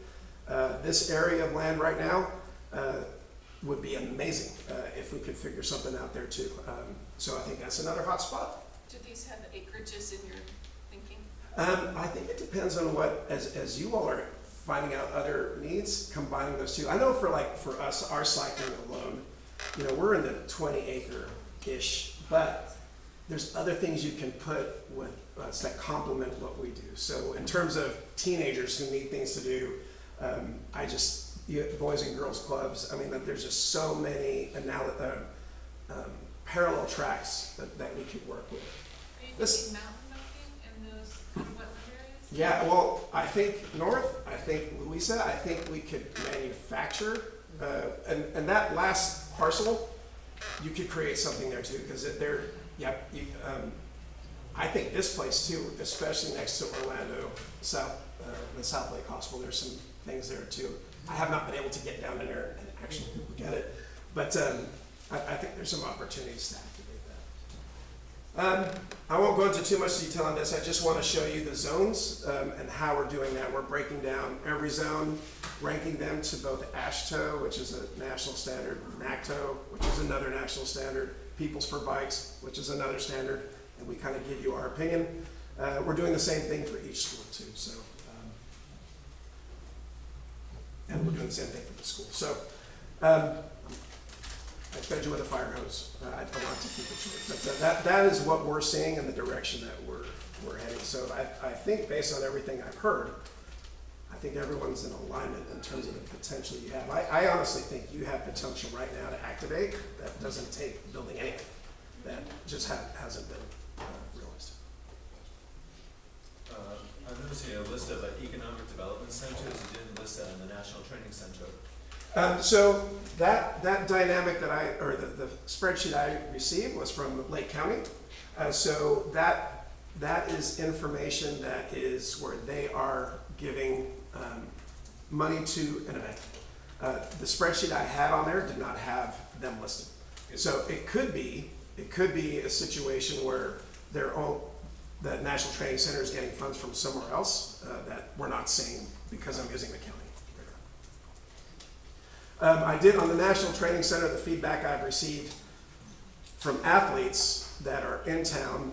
This area of land right now would be amazing if we could figure something out there too. So I think that's another hot spot. Do these have acreages in your thinking? I think it depends on what, as you all are finding out other needs, combining those two. I know for us, our cycling alone, we're in the 20 acre-ish, but there's other things you can put with us that complement what we do. So in terms of teenagers who need things to do, boys and girls clubs, there's just so many parallel tracks that we could work with. Are you thinking mountain biking in those kind of wetland areas? Yeah, well, I think Louisa, I think we could manufacture, and that last parcel, you could create something there too, because I think this place too, especially next to Orlando, the South Lake Hospital, there's some things there too. I have not been able to get down in there and actually look at it, but I think there's some opportunities to activate that. I won't go into too much detail on this. I just want to show you the zones and how we're doing that. We're breaking down every zone, ranking them to both AASHTO, which is a national standard, NACTO, which is another national standard, Peoples for Bikes, which is another standard, and we kind of give you our opinion. We're doing the same thing for each school too. So. And we're doing the same thing for the school. So I fed you with a fire hose. I want to keep it short. But that is what we're seeing in the direction that we're heading. So I think based on everything I've heard, I think everyone's in alignment in terms of the potential you have. I honestly think you have potential right now to activate that doesn't take building anything. That just hasn't been realized. I'm noticing a list of economic development centers. You didn't list that in the National Training Center. So that dynamic the spreadsheet I received was from Lake County. So that is information that is where they are giving money to an event. The spreadsheet I had on there did not have them listed. So it could be a situation where the National Training Center is getting funds from somewhere else that we're not seeing because I'm using the county. I did on the National Training Center, the feedback I've received from athletes that are in town,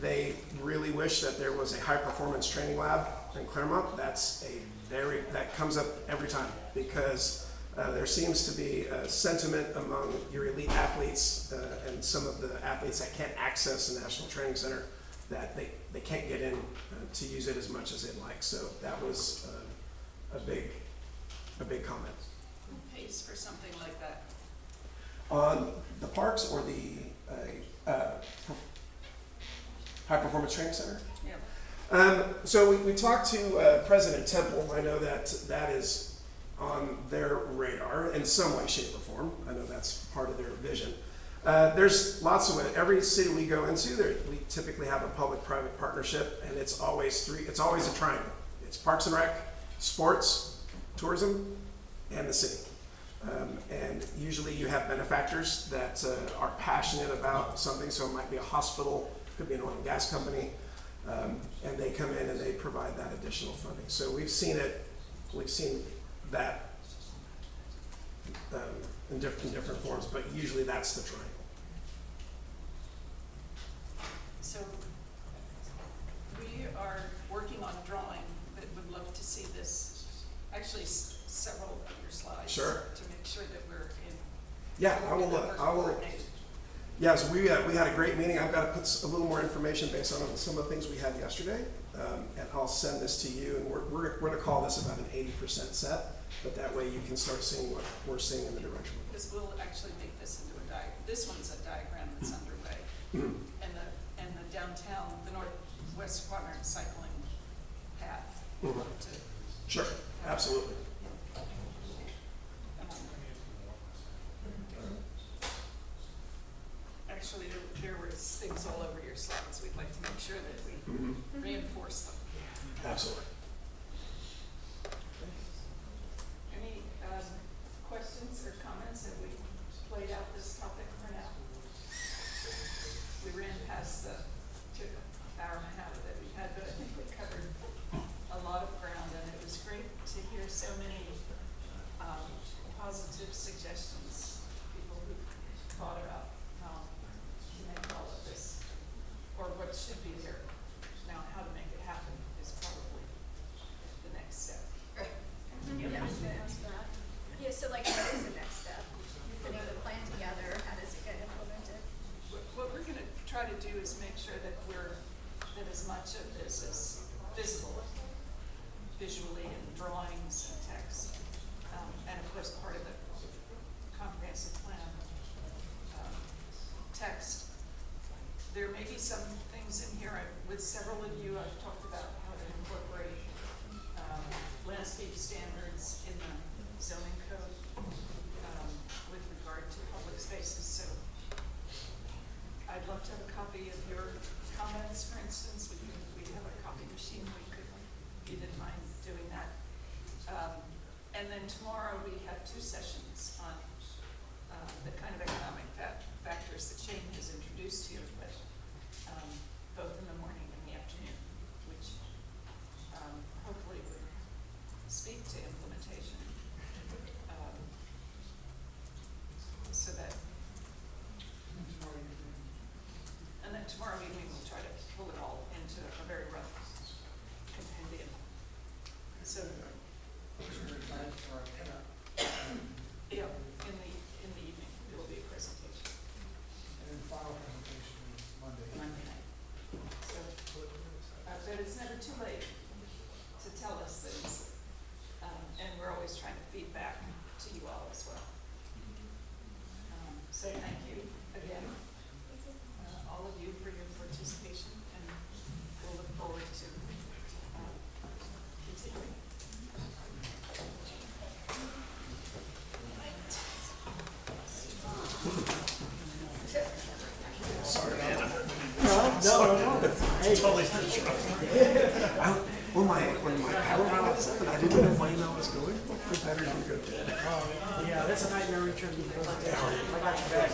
they really wish that there was a high performance training lab in Clermont. That comes up every time because there seems to be a sentiment among your elite athletes and some of the athletes that can't access the National Training Center that they can't get in to use it as much as they'd like. So that was a big comment. Who pays for something like that? On the parks or the high performance training center? Yeah. So we talked to President Temple. I know that is on their radar in some way, shape, or form. I know that's part of their vision. There's lots of it. Every city we go into, we typically have a public-private partnership, and it's always a triangle. It's Parks and Rec, sports, tourism, and the city. And usually you have benefactors that are passionate about something, so it might be a hospital, could be an oil and gas company, and they come in and they provide that additional funding. So we've seen that in different forms, but usually that's the triangle. So we are working on a drawing that would love to see this, actually several of your slides. Sure. To make sure that we're in. Yeah, I will. Yes, we had a great meeting. I've got to put a little more information based on some of the things we had yesterday, and I'll send this to you. And we're going to call this about an 80% set, but that way you can start seeing what we're seeing in the direction. Because we'll actually make this into a diagram. This one's a diagram that's underway. And the downtown, the Northwest Quadrant cycling path. Sure, absolutely. Actually, there were things all over your slides. We'd like to make sure that we reinforce them. Absolutely. Any questions or comments? Have we played out this topic for now? We ran past the hour and a half that we had, but I think we covered a lot of ground, and it was great to hear so many positive suggestions, people who thought about how to make all of this, or what should be there. Now, how to make it happen is probably the next step. Yeah, I was gonna ask that. Yeah, so like what is the next step? You're putting the plan together, how does it get implemented? What we're gonna try to do is make sure that that as much of this is visible, visually in drawings and text, and of course part of the comprehensive plan text. There may be some things in here, with several of you, I've talked about how to incorporate landscape standards in the zoning code with regard to public spaces. So I'd love to have a copy of your comments, for instance. We have a copy machine, you didn't mind doing that. And then tomorrow we have 2 sessions on the kind of economic factors that Shane has introduced here, but both in the morning and the afternoon, which hopefully would speak to implementation. So that, and then tomorrow evening we'll try to pull it all into a very rough compendium. So, yeah, in the evening there will be a presentation. Hey. Totally disruptive. When my power went out and I didn't know where I was going, the battery didn't go dead. Yeah, that's a nightmare return. I got your back.